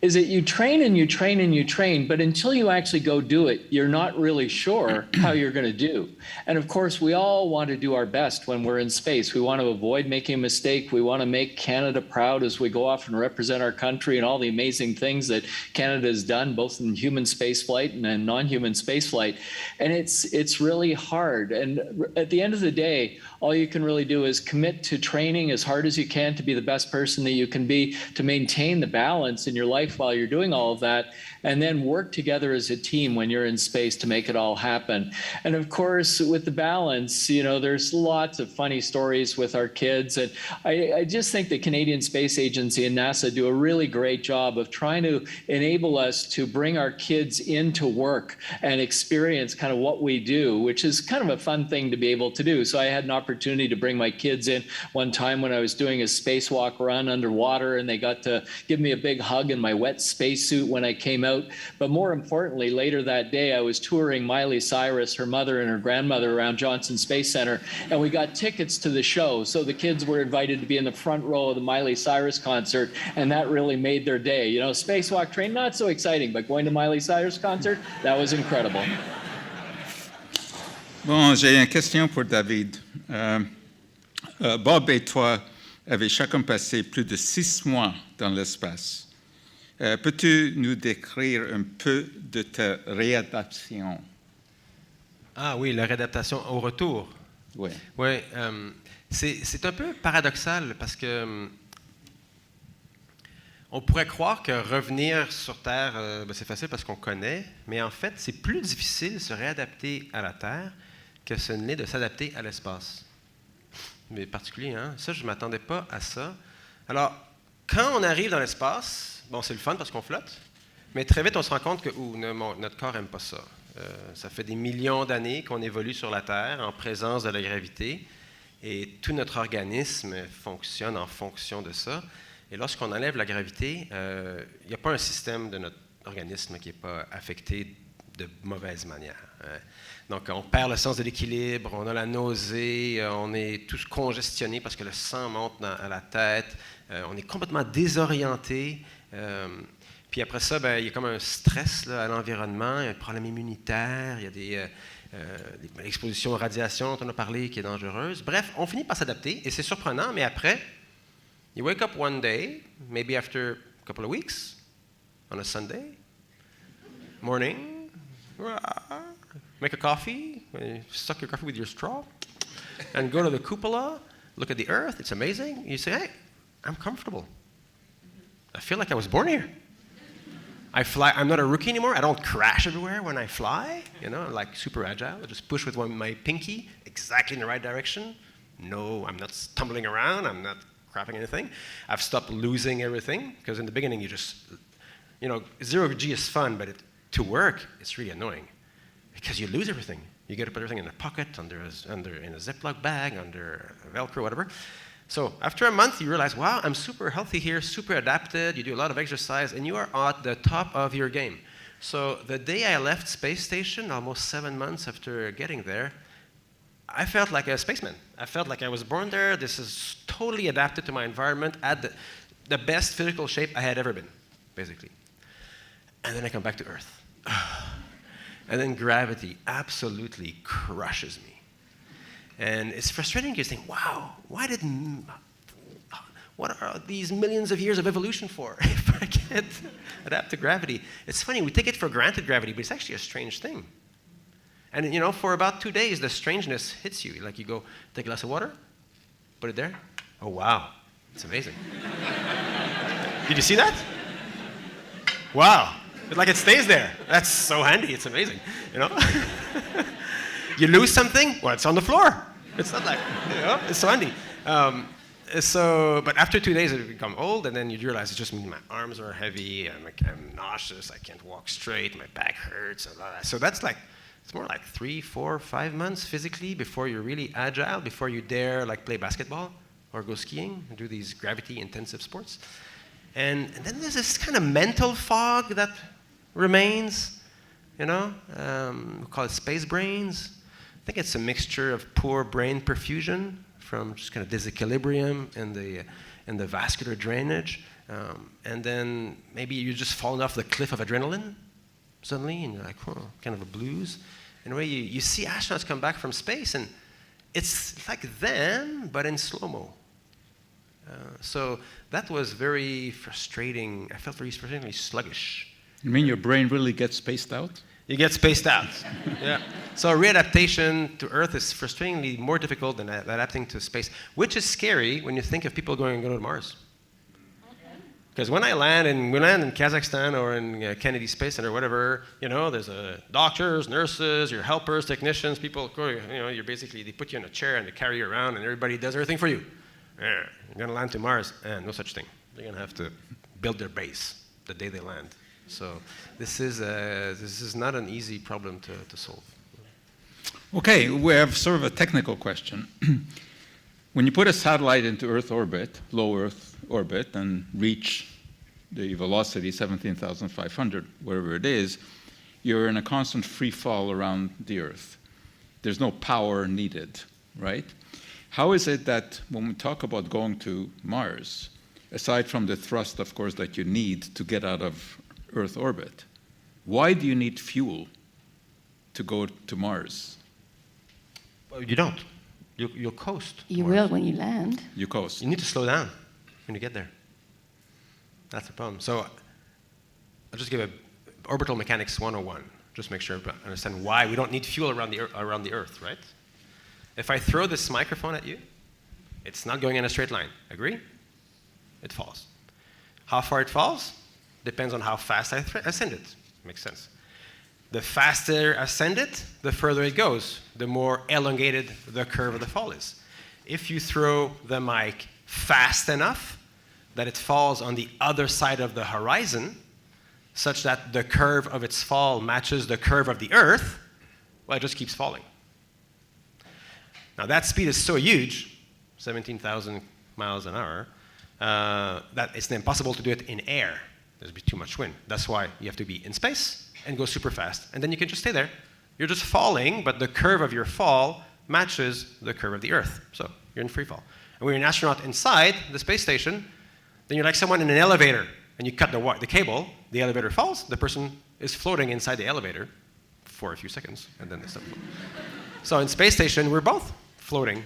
is that you train and you train and you train, but until you actually go do it, you're not really sure how you're going to do. And of course, we all want to do our best when we're in space. We want to avoid making a mistake. We want to make Canada proud as we go off and represent our country and all the amazing things that Canada has done, both in human spaceflight and non-human spaceflight. And it's really hard. And at the end of the day, all you can really do is commit to training as hard as you can to be the best person that you can be, to maintain the balance in your life while you're doing all of that, and then work together as a team when you're in space to make it all happen. And of course, with the balance, you know, there's lots of funny stories with our kids. And I just think the Canadian Space Agency and NASA do a really great job of trying to enable us to bring our kids into work and experience kind of what we do, which is kind of a fun thing to be able to do. So I had an opportunity to bring my kids in one time when I was doing a spacewalk run underwater, and they got to give me a big hug in my wet spacesuit when I came out. But more importantly, later that day, I was touring Miley Cyrus, her mother and her grandmother, around Johnson Space Center, and we got tickets to the show. So the kids were invited to be in the front row of the Miley Cyrus concert, and that really made their day. You know, spacewalk train, not so exciting, but going to Miley Cyrus concert, that was incredible. Bon, j'ai une question pour David. Bob et toi avez chacun passé plus de 6 mois dans l'espace. Peux-tu nous décrire un peu de ta réadaptation? Ah oui, la réadaptation au retour. Oui. Oui, c'est un peu paradoxal parce que on pourrait croire que revenir sur Terre, c'est facile parce qu'on connaît, mais en fait, c'est plus difficile de se réadapter à la Terre que ce n'est de s'adapter à l'espace. Mais particulier, hein? Ça, je ne m'attendais pas à ça. Alors, quand on arrive dans l'espace, bon, c'est le fun parce qu'on flotte, mais très vite, on se rend compte que notre corps n'aime pas ça. Ça fait des millions d'années qu'on évolue sur la Terre en présence de la gravité, et tout notre organisme fonctionne en fonction de ça. Et lorsqu'on enlève la gravité, il n'y a pas un système de notre organisme qui n'est pas affecté de mauvaise manière. Donc, on perd le sens de l'équilibre, on a la nausée, on est tous congestionnés parce que le sang monte à la tête, on est complètement désorienté. Puis après ça, il y a comme un stress là, à l'environnement, il y a un problème immunitaire, il y a l'exposition aux radiations dont on a parlé qui est dangereuse. Bref, on finit par s'adapter et c'est surprenant, mais après, you wake up one day, maybe after a couple of weeks, on a Sunday morning, make a coffee, suck your coffee with your straw, and go to the cupola, look at the Earth, it's amazing. You say, hey, I'm comfortable. I feel like I was born here. I fly, I'm not a rookie anymore. I don't crash everywhere when I fly. I'm like super agile. I just push with my pinky exactly in the right direction. No, I'm not tumbling around. I'm not crapping anything. I've stopped losing everything because in the beginning you just, zero G is fun, but to work, it's really annoying because you lose everything. You get to put everything in a pocket, in a Ziploc bag, under a Velcro, whatever. So after a month, you realize, wow, I'm super healthy here, super adapted. You do a lot of exercise, and you are at the top of your game. So the day I left space station, almost 7 months after getting there, I felt like a spaceman. I felt like I was born there. This is totally adapted to my environment, at the best physical shape I had ever been, basically. And then I come back to Earth. And then gravity absolutely crushes me. And it's frustrating because you think, wow, what are these millions of years of evolution for if I can't adapt to gravity? It's funny, we take it for granted, gravity, but it's actually a strange thing. And for about 2 days, the strangeness hits you. Like you go, take a glass of water, put it there. Oh, wow, it's amazing. Did you see that? Wow, it's like it stays there. That's so handy, it's amazing, You lose something, well, it's on the floor. It's not like, it's so handy. But after 2 days, it become old, and then you realize it's just me. My arms are heavy, I'm nauseous, I can't walk straight, my back hurts, and all that. So that's like, it's more like 3, 4, 5 months physically before you're really agile, before you dare play basketball or go skiing and do these gravity-intensive sports. And then there's this kind of mental fog that remains, we call it space brains. I think it's a mixture of poor brain perfusion from just kind of disequilibrium in the vascular drainage, and then maybe you're just falling off the cliff of adrenaline suddenly, and you're like, kind of a blues. And the way you see astronauts come back from space, and it's like them, but in slow-mo. So that was very frustrating. I felt very frustratingly sluggish. You mean your brain really gets spaced out? You get spaced out. Yeah. So readaptation to Earth is frustratingly more difficult than adapting to space, which is scary when you think of people going to Mars. Because when we land in Kazakhstan or in Kennedy Space Center or whatever, there's doctors, nurses, your helpers, technicians, people, you're basically, they put you in a chair and they carry you around and everybody does everything for you. You're going to land to Mars, and no such thing. They're going to have to build their base the day they land. So this is not an easy problem to solve. Okay, we have sort of a technical question. When you put a satellite into Earth orbit, low Earth orbit, and reach the velocity 17,500, wherever it is, you're in a constant free fall around the Earth. There's no power needed, right? How is it that when we talk about going to Mars, aside from the thrust, of course, that you need to get out of Earth orbit, why do you need fuel to go to Mars? Well, you don't. You'll coast. You will when you land. You coast. You need to slow down when you get there. That's the problem. So I'll just give a orbital mechanics 101. Just make sure I understand why we don't need fuel around the Earth, right? If I throw this microphone at you, it's not going in a straight line. Agree? It falls. How far it falls depends on how fast I ascend it. Makes sense. The faster I ascend it, the further it goes, the more elongated the curve of the fall is. If you throw the mic fast enough that it falls on the other side of the horizon, such that the curve of its fall matches the curve of the Earth, well, it just keeps falling. Now, that speed is so huge, 17,000 miles an hour, that it's impossible to do it in air. There's too much wind. That's why you have to be in space and go super fast. And then you can just stay there. You're just falling, but the curve of your fall matches the curve of the Earth. So you're in free fall. And when you're an astronaut inside the space station, then you're like someone in an elevator, and you cut the cable, the elevator falls, the person is floating inside the elevator for a few seconds, and then they stop floating. So in space station, we're both floating,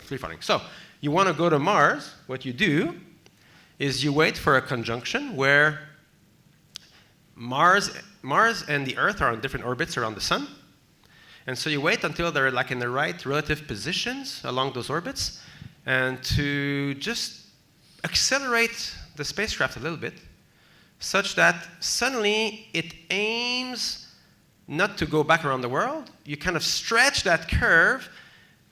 free falling. So you want to go to Mars, what you do is you wait for a conjunction where Mars and the Earth are on different orbits around the Sun. And so you wait until they're like in the right relative positions along those orbits, and to just accelerate the spacecraft a little bit, such that suddenly it aims not to go back around the world. You kind of stretch that curve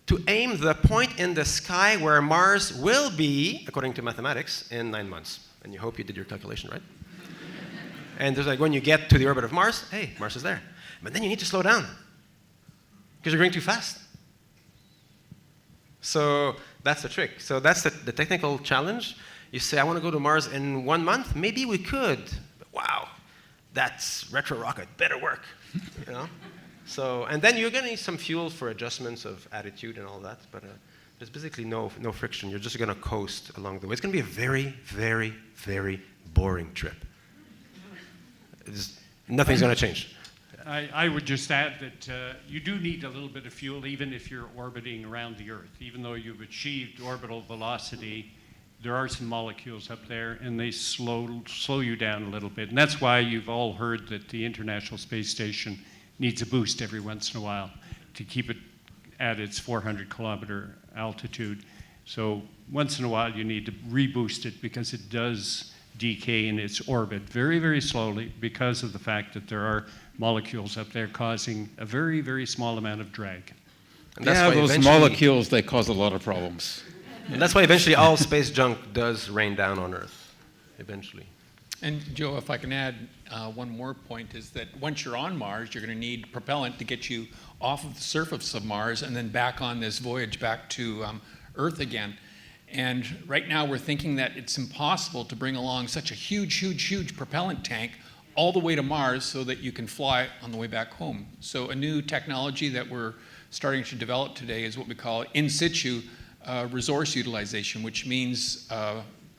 to aim the point in the sky where Mars will be, according to mathematics, in 9 months. And you hope you did your calculation right. And there's like, when you get to the orbit of Mars, hey, Mars is there. But then you need to slow down, because you're going too fast. So that's the trick. So that's the technical challenge. You say, I want to go to Mars in 1 month? Maybe we could. But wow, that's retro rocket, better work. You know? So, and then you're going to need some fuel for adjustments of attitude and all that. But there's basically no friction. You're just going to coast along the way. It's going to be a very, very, very boring trip. Nothing's going to change. I would just add that you do need a little bit of fuel even if you're orbiting around the Earth. Even though you've achieved orbital velocity, there are some molecules up there, and they slow you down a little bit. And that's why you've all heard that the International Space Station needs a boost every once in a while to keep it at its 400-kilometer altitude. So once in a while, you need to reboost it, because it does decay in its orbit very, very slowly, because of the fact that there are molecules up there causing a very, very small amount of drag. And that's yeah, why those molecules, they cause a lot of problems. And that's why eventually all space junk does rain down on Earth, eventually. And Joe, if I can add one more point, is that once you're on Mars, you're going to need propellant to get you off of the surface of Mars and then back on this voyage back to Earth again. And right now we're thinking that it's impossible to bring along such a huge, huge, huge propellant tank all the way to Mars so that you can fly on the way back home. So a new technology that we're starting to develop today is what we call in situ resource utilization, which means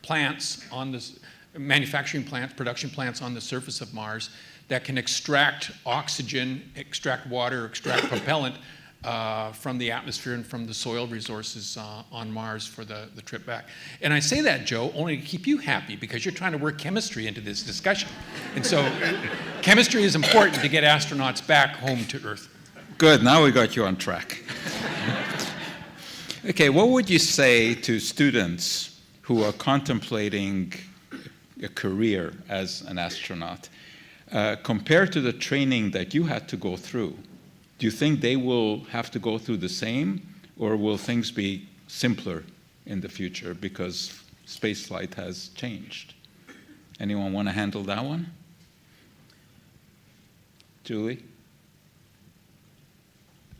plants on this, manufacturing plants, production plants on the surface of Mars that can extract oxygen, extract water, extract propellant from the atmosphere and from the soil resources on Mars for the trip back. And I say that, Joe, only to keep you happy, because you're trying to work chemistry into this discussion. And so chemistry is important to get astronauts back home to Earth. Good, now we got you on track. Okay, what would you say to students who are contemplating a career as an astronaut, compared to the training that you had to go through? Do you think they will have to go through the same, or will things be simpler in the future because spaceflight has changed? Anyone want to handle that one? Julie?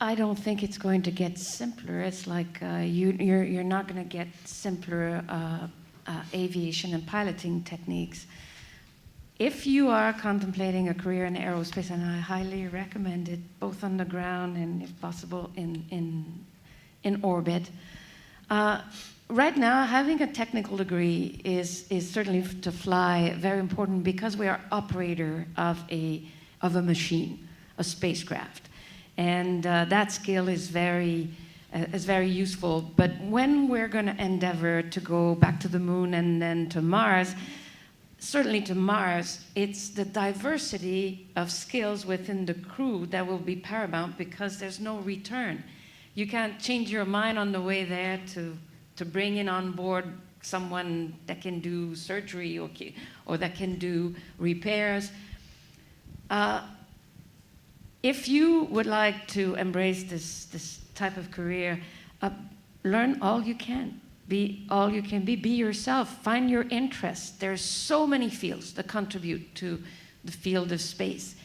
I don't think it's going to get simpler. It's like you're not going to get simpler aviation and piloting techniques. If you are contemplating a career in aerospace, and I highly recommend it, both on the ground and, if possible, in orbit, right now having a technical degree is certainly to fly very important, because we are operator of a machine, a spacecraft. And that skill is very useful. But when we're going to endeavor to go back to the moon and then to Mars, certainly to Mars, it's the diversity of skills within the crew that will be paramount, because there's no return. You can't change your mind on the way there to bring in on board someone that can do surgery or that can do repairs. If you would like to embrace this type of career, learn all you can. Be all you can be. Be yourself. Find your interests. There's so many fields that contribute to the field of space.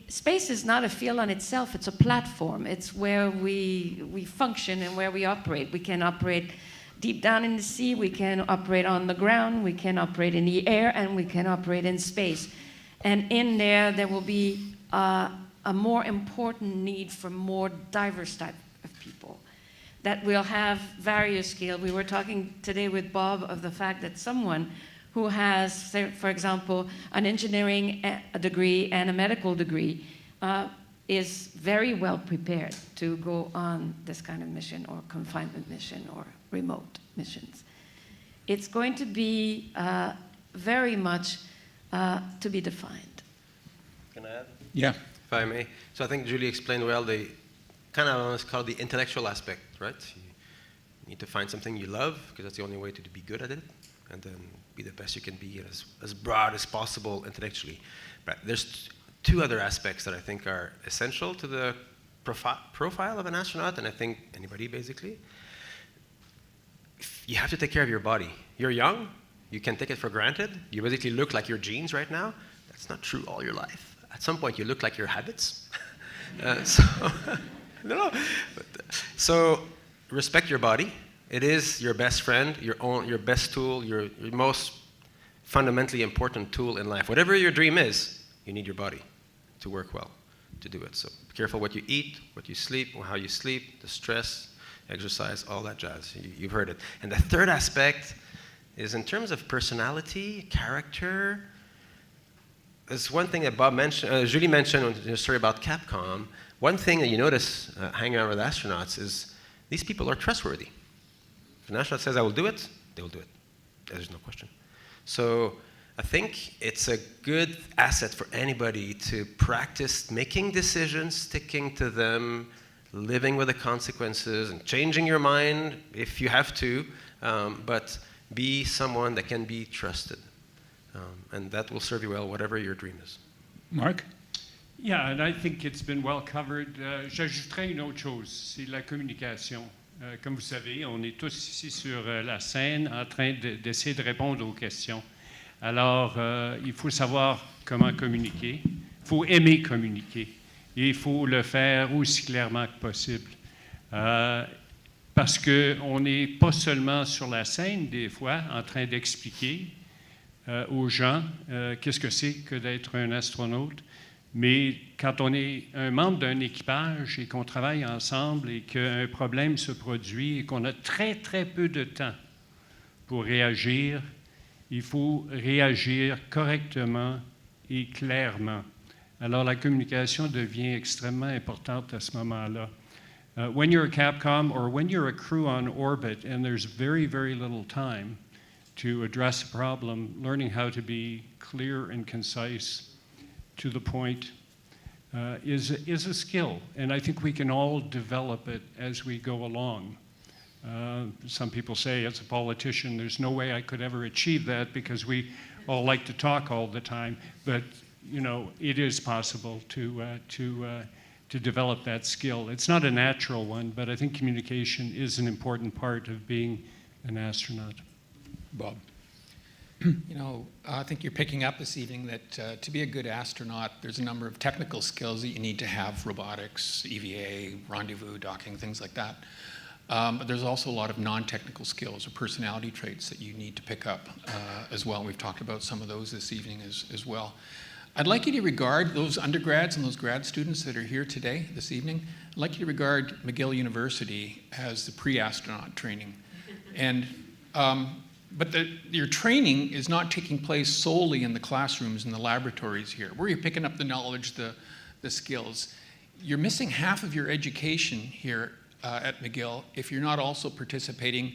Space is not a field on itself. It's a platform. It's where we function and where we operate. We can operate deep down in the sea. We can operate on the ground. We can operate in the air, and we can operate in space. And in there will be a more important need for more diverse type of people that will have various skills. We were talking today with Bob of the fact that someone who has, say, for example, an engineering degree and a medical degree is very well prepared to go on this kind of mission or confinement mission or remote missions. It's going to be very much to be defined. Can I add? Yeah. If I may. So I think Julie explained well the kind of what's called the intellectual aspect, right? You need to find something you love, because that's the only way to be good at it, and then be the best you can be as broad as possible intellectually. But there's two other aspects that I think are essential to the profile of an astronaut, and I think anybody basically. You have to take care of your body. You're young, you can take it for granted. You basically look like your genes right now. That's not true all your life. At some point, you look like your habits. So respect your body. It is your best friend, your best tool, your most fundamentally important tool in life. Whatever your dream is, you need your body to work well, to do it. So be careful what you eat, what you sleep, how you sleep, the stress, exercise, all that jazz. You've heard it. And the third aspect is in terms of personality, character. There's one thing that Bob mentioned, Julie mentioned in the story about Capcom. One thing that you notice hanging around with astronauts is these people are trustworthy. If an astronaut says, I will do it, they will do it. There's no question. So I think it's a good asset for anybody to practice making decisions, sticking to them, living with the consequences, and changing your mind if you have to, but be someone that can be trusted. And that will serve you well, whatever your dream is. Marc? Yeah, and I think it's been well covered. J'ajouterais une autre chose, c'est la communication. Comme vous savez, on est tous ici sur la scène en train d'essayer de répondre aux questions. Alors, il faut savoir comment communiquer, il faut aimer communiquer, et il faut le faire aussi clairement que possible. Parce qu'on n'est pas seulement sur la scène, des fois, en train d'expliquer aux gens qu'est-ce que c'est que d'être un astronaute, mais quand on est un membre d'un équipage et qu'on travaille ensemble et qu'un problème se produit et qu'on a très, très peu de temps pour réagir, il faut réagir correctement et clairement. Alors, la communication devient extrêmement importante à ce moment-là. When you're a Capcom or when you're a crew on orbit and there's very, very little time to address a problem, learning how to be clear and concise to the point is a skill. And I think we can all develop it as we go along. Some people say, as a politician, there's no way I could ever achieve that because we all like to talk all the time. But, you know, it is possible to develop that skill. It's not a natural one, but I think communication is an important part of being an astronaut. Bob? You know, I think you're picking up this evening that to be a good astronaut, there's a number of technical skills that you need to have: robotics, EVA, rendezvous, docking, things like that. But there's also a lot of non-technical skills or personality traits that you need to pick up as well. We've talked about some of those this evening as well. I'd like you to regard those undergrads and those grad students that are here today, this evening, I'd like you to regard McGill University as the pre-astronaut training. And but your training is not taking place solely in the classrooms and the laboratories here, where you're picking up the knowledge, the skills. You're missing half of your education here at McGill if you're not also participating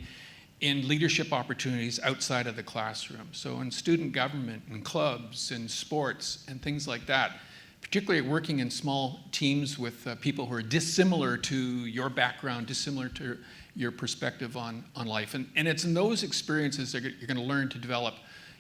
in leadership opportunities outside of the classroom. So in student government and clubs and sports and things like that, particularly working in small teams with people who are dissimilar to your background, dissimilar to your perspective on life. And it's in those experiences that you're going to learn to develop,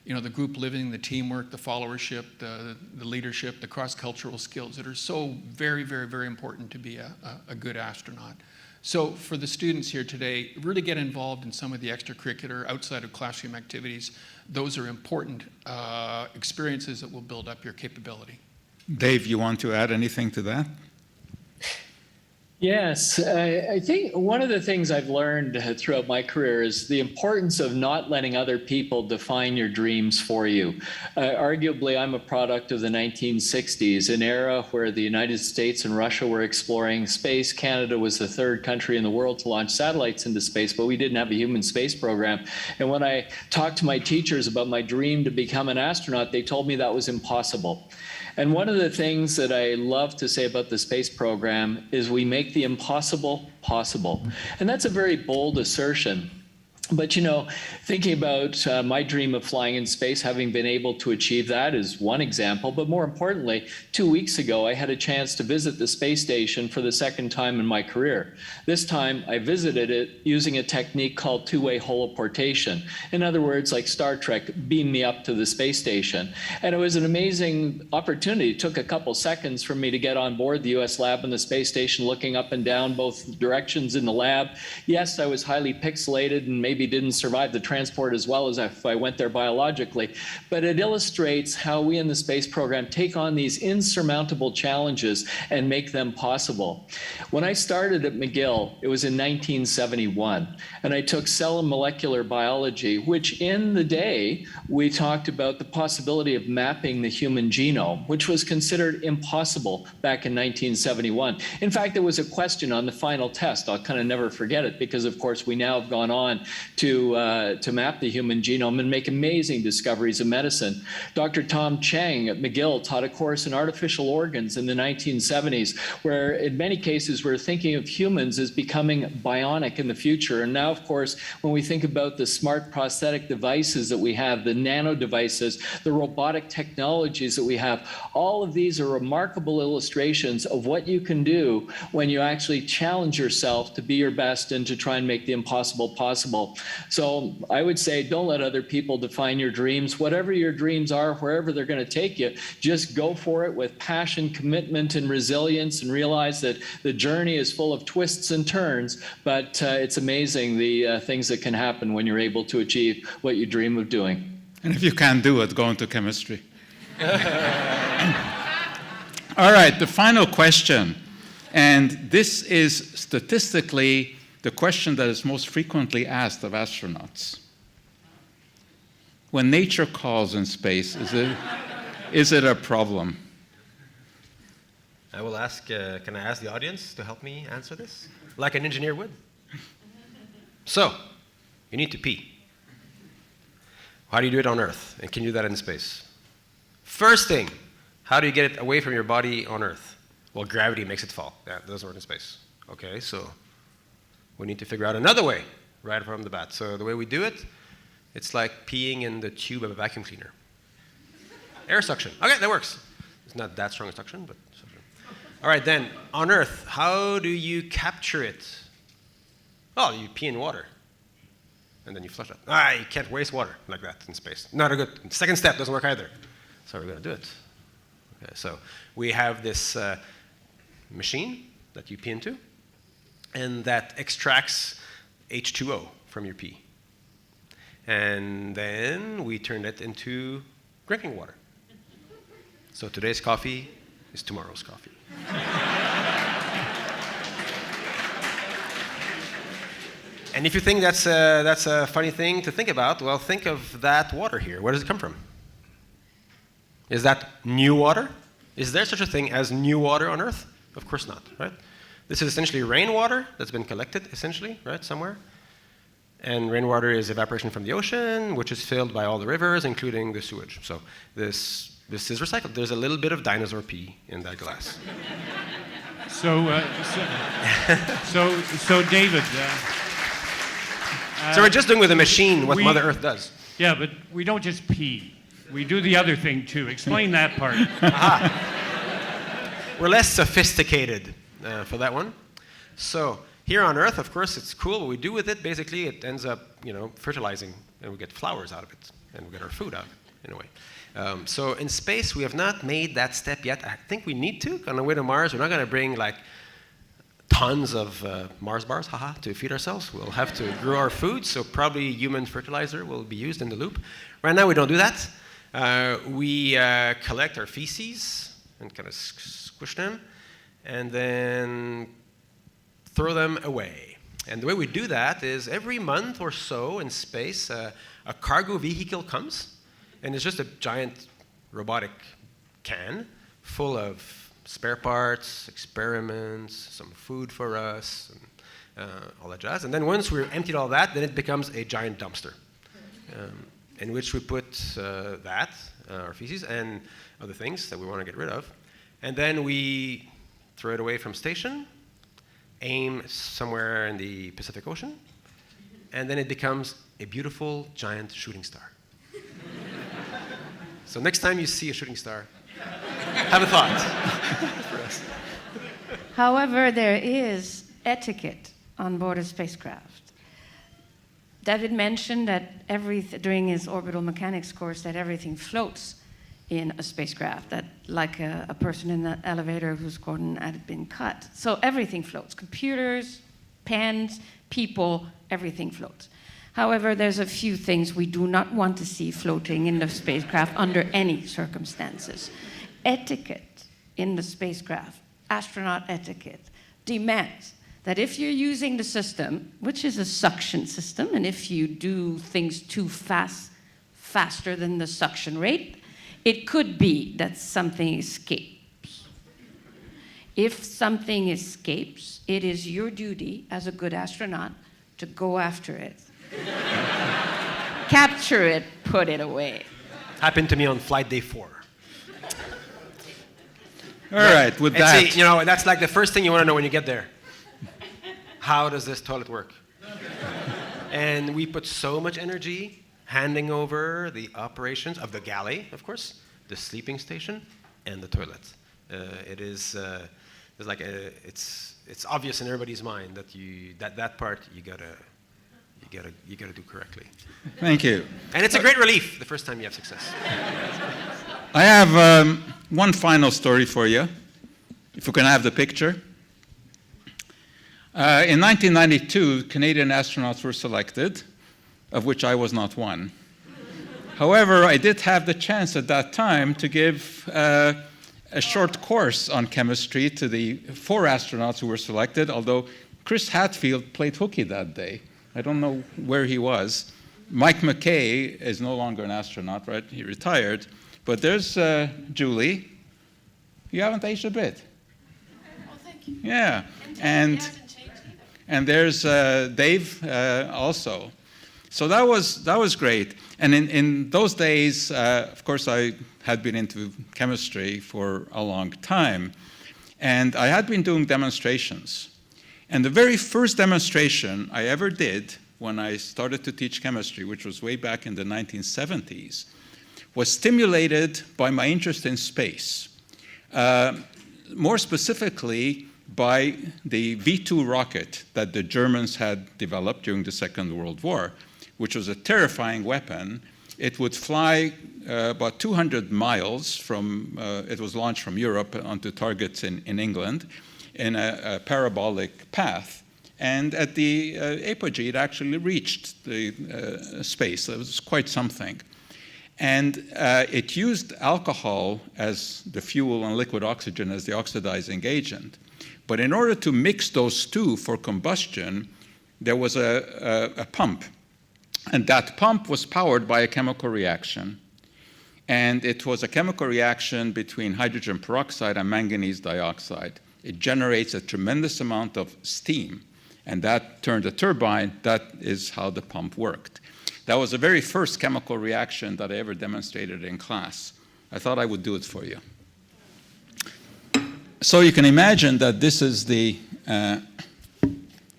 the group living, the teamwork, the followership, the leadership, the cross-cultural skills that are so very, very, very important to be a good astronaut. So for the students here today, really get involved in some of the extracurricular, outside of classroom activities. Those are important experiences that will build up your capability. Dave, you want to add anything to that? Yes, I think one of the things I've learned throughout my career is the importance of not letting other people define your dreams for you. Arguably, I'm a product of the 1960s, an era where the United States and Russia were exploring space. Canada was the third country in the world to launch satellites into space, but we didn't have a human space program. And when I talked to my teachers about my dream to become an astronaut, they told me that was impossible. And one of the things that I love to say about the space program is we make the impossible possible. And that's a very bold assertion. But thinking about my dream of flying in space, having been able to achieve that is one example. But more importantly, 2 weeks ago, I had a chance to visit the space station for the second time in my career. This time, I visited it using a technique called two-way holoportation. In other words, like Star Trek, beam me up to the space station. And it was an amazing opportunity. It took a couple seconds for me to get on board the US lab and the space station, looking up and down both directions in the lab. Yes, I was highly pixelated and maybe didn't survive the transport as well as if I went there biologically, but it illustrates how we in the space program take on these insurmountable challenges and make them possible. When I started at McGill, it was in 1971, and I took cell and molecular biology, which in the day, we talked about the possibility of mapping the human genome, which was considered impossible back in 1971. In fact, there was a question on the final test. I'll kind of never forget it because, of course, we now have gone on to map the human genome and make amazing discoveries of medicine. Dr. Tom Chang at McGill taught a course in artificial organs in the 1970s, where in many cases we're thinking of humans as becoming bionic in the future. And now, of course, when we think about the smart prosthetic devices that we have, the nano devices, the robotic technologies that we have, all of these are remarkable illustrations of what you can do when you actually challenge yourself to be your best and to try and make the impossible possible. So I would say don't let other people define your dreams. Whatever your dreams are, wherever they're going to take you, just go for it with passion, commitment, and resilience, and realize that the journey is full of twists and turns, but it's amazing the things that can happen when you're able to achieve what you dream of doing. And if you can't do it, go into chemistry. All right, the final question. And this is statistically the question that is most frequently asked of astronauts. When nature calls in space, is it a problem? I will ask, can I ask the audience to help me answer this? Like an engineer would. So, you need to pee. How do you do it on Earth? And can you do that in space? First thing, how do you get it away from your body on Earth? Well, gravity makes it fall. Yeah, it doesn't work in space. Okay, so we need to figure out another way right from the bat. So the way we do it, it's like peeing in the tube of a vacuum cleaner. Air suction. Okay, that works. It's not that strong a suction, but suction. All right, then, on Earth, how do you capture it? Oh, you pee in water, and then you flush it. You can't waste water like that in space. Not a good. Second step doesn't work either. So we're going to do it. Okay, so we have this machine that you pee into, and that extracts H2O from your pee. And then we turn it into drinking water. So today's coffee is tomorrow's coffee. And if you think that's a funny thing to think about, well, think of that water here. Where does it come from? Is that new water? Is there such a thing as new water on Earth? Of course not, right? This is essentially rainwater that's been collected, essentially, right, somewhere. And rainwater is evaporation from the ocean, which is filled by all the rivers, including the sewage. So this is recycled. There's a little bit of dinosaur pee in that glass. So David, So we're just doing with a machine what we- Mother Earth does. Yeah, but we don't just pee. We do the other thing too. Explain that part. We're less sophisticated for that one. So here on Earth, of course, it's cool. What we do with it, basically, it ends up, fertilizing, and we get flowers out of it, and we get our food out of it, in a way. So in space, we have not made that step yet. I think we need to. On the way to Mars, we're not going to bring like tons of Mars bars, to feed ourselves. We'll have to grow our food, so probably human fertilizer will be used in the loop. Right now, we don't do that. We collect our feces and kind of squish them, and then throw them away. And the way we do that is every month or so in space, a cargo vehicle comes, and it's just a giant robotic can full of spare parts, experiments, some food for us, and all that jazz. And then once we've emptied all that, then it becomes a giant dumpster in which we put our feces, and other things that we want to get rid of. And then we throw it away from station, aim somewhere in the Pacific Ocean, and then it becomes a beautiful giant shooting star. So next time you see a shooting star, have a thought. However, there is etiquette on board a spacecraft. David mentioned that during his orbital mechanics course that everything floats in a spacecraft, that like a person in the elevator whose coordinate had been cut. So everything floats. Computers, pens, people, everything floats. However, there's a few things we do not want to see floating in the spacecraft under any circumstances. Etiquette in the spacecraft, astronaut etiquette, demands that if you're using the system, which is a suction system, and if you do things too fast, faster than the suction rate, it could be that something escapes. If something escapes, it is your duty as a good astronaut to go after it. Capture it, put it away. Happened to me on flight day 4. All right, with And that. see, that's like the first thing you want to know when you get there. How does this toilet work? And we put so much energy handing over the operations of the galley, of course, the sleeping station, and the toilet. It's obvious in everybody's mind that that part you gotta do correctly. Thank you. And it's a great relief the first time you have success. I have one final story for you, if we can have the picture. In 1992, Canadian astronauts were selected, of which I was not one. However, I did have the chance at that time to give a short course on chemistry to the 4 astronauts who were selected, although Chris Hadfield played hooky that day. I don't know where he was. Mike McKay is no longer an astronaut, right? He retired. But there's Julie. You haven't aged a bit. Oh, thank you. Yeah. And there's Dave also. So that was great. And in those days, of course, I had been into chemistry for a long time. And I had been doing demonstrations. And the very first demonstration I ever did when I started to teach chemistry, which was way back in the 1970s, was stimulated by my interest in space. More specifically, by the V-2 rocket that the Germans had developed during the Second World War, which was a terrifying weapon. It would fly about 200 miles from, it was launched from Europe onto targets in England in a parabolic path. And at the apogee, it actually reached the space. It was quite something. And it used alcohol as the fuel and liquid oxygen as the oxidizing agent. But in order to mix those two for combustion, there was a pump. And that pump was powered by a chemical reaction. And it was a chemical reaction between hydrogen peroxide and manganese dioxide. It generates a tremendous amount of steam. And that turned a turbine. That is how the pump worked. That was the very first chemical reaction that I ever demonstrated in class. I thought I would do it for you. So you can imagine that this is the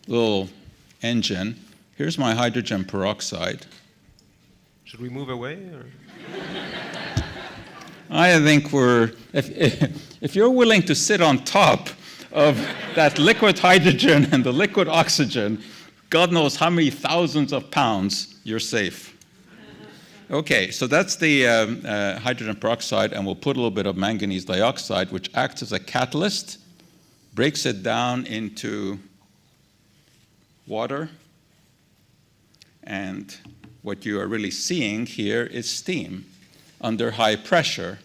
little engine. Here's my hydrogen peroxide. Should we move away? Or? I think if you're willing to sit on top of that liquid hydrogen and the liquid oxygen, God knows how many thousands of pounds, you're safe. Okay, so that's the hydrogen peroxide, and we'll put a little bit of manganese dioxide, which acts as a catalyst, breaks it down into water, and what you are really seeing here is steam under high pressure,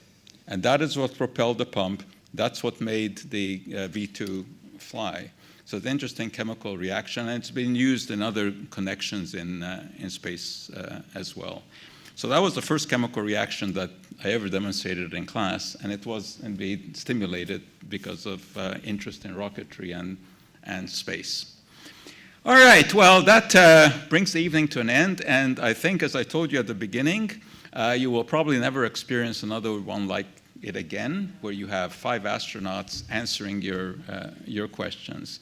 and that is what propelled the pump. That's what made the V2 fly. So it's an interesting chemical reaction, and it's been used in other connections in space as well. So that was the first chemical reaction that I ever demonstrated in class, and it was indeed stimulated because of interest in rocketry and space. All right, well, that brings the evening to an end, and I think, as I told you at the beginning, you will probably never experience another one like it again, where you have 5 astronauts answering your questions.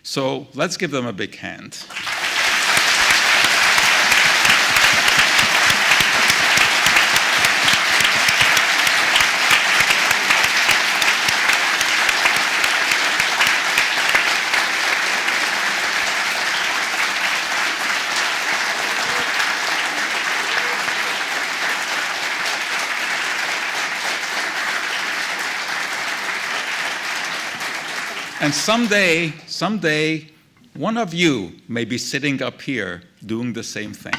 So let's give them a big hand. And someday, one of you may be sitting up here doing the same thing.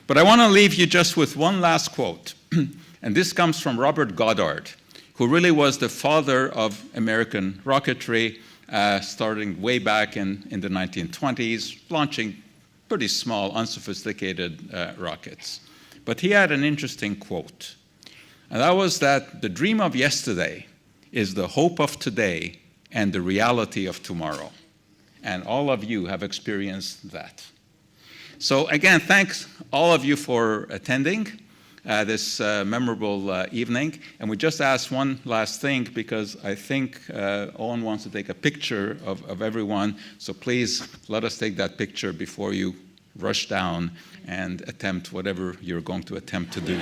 But I want to leave you just with one last quote. And this comes from Robert Goddard, who really was the father of American rocketry, starting way back in the 1920s, launching pretty small, unsophisticated rockets. But he had an interesting quote. And that was that the dream of yesterday is the hope of today and the reality of tomorrow. And all of you have experienced that. So again, thanks all of you for attending this memorable evening. And we just asked one last thing, because I think Owen wants to take a picture of everyone. So please let us take that picture before you rush down and attempt whatever you're going to attempt to do.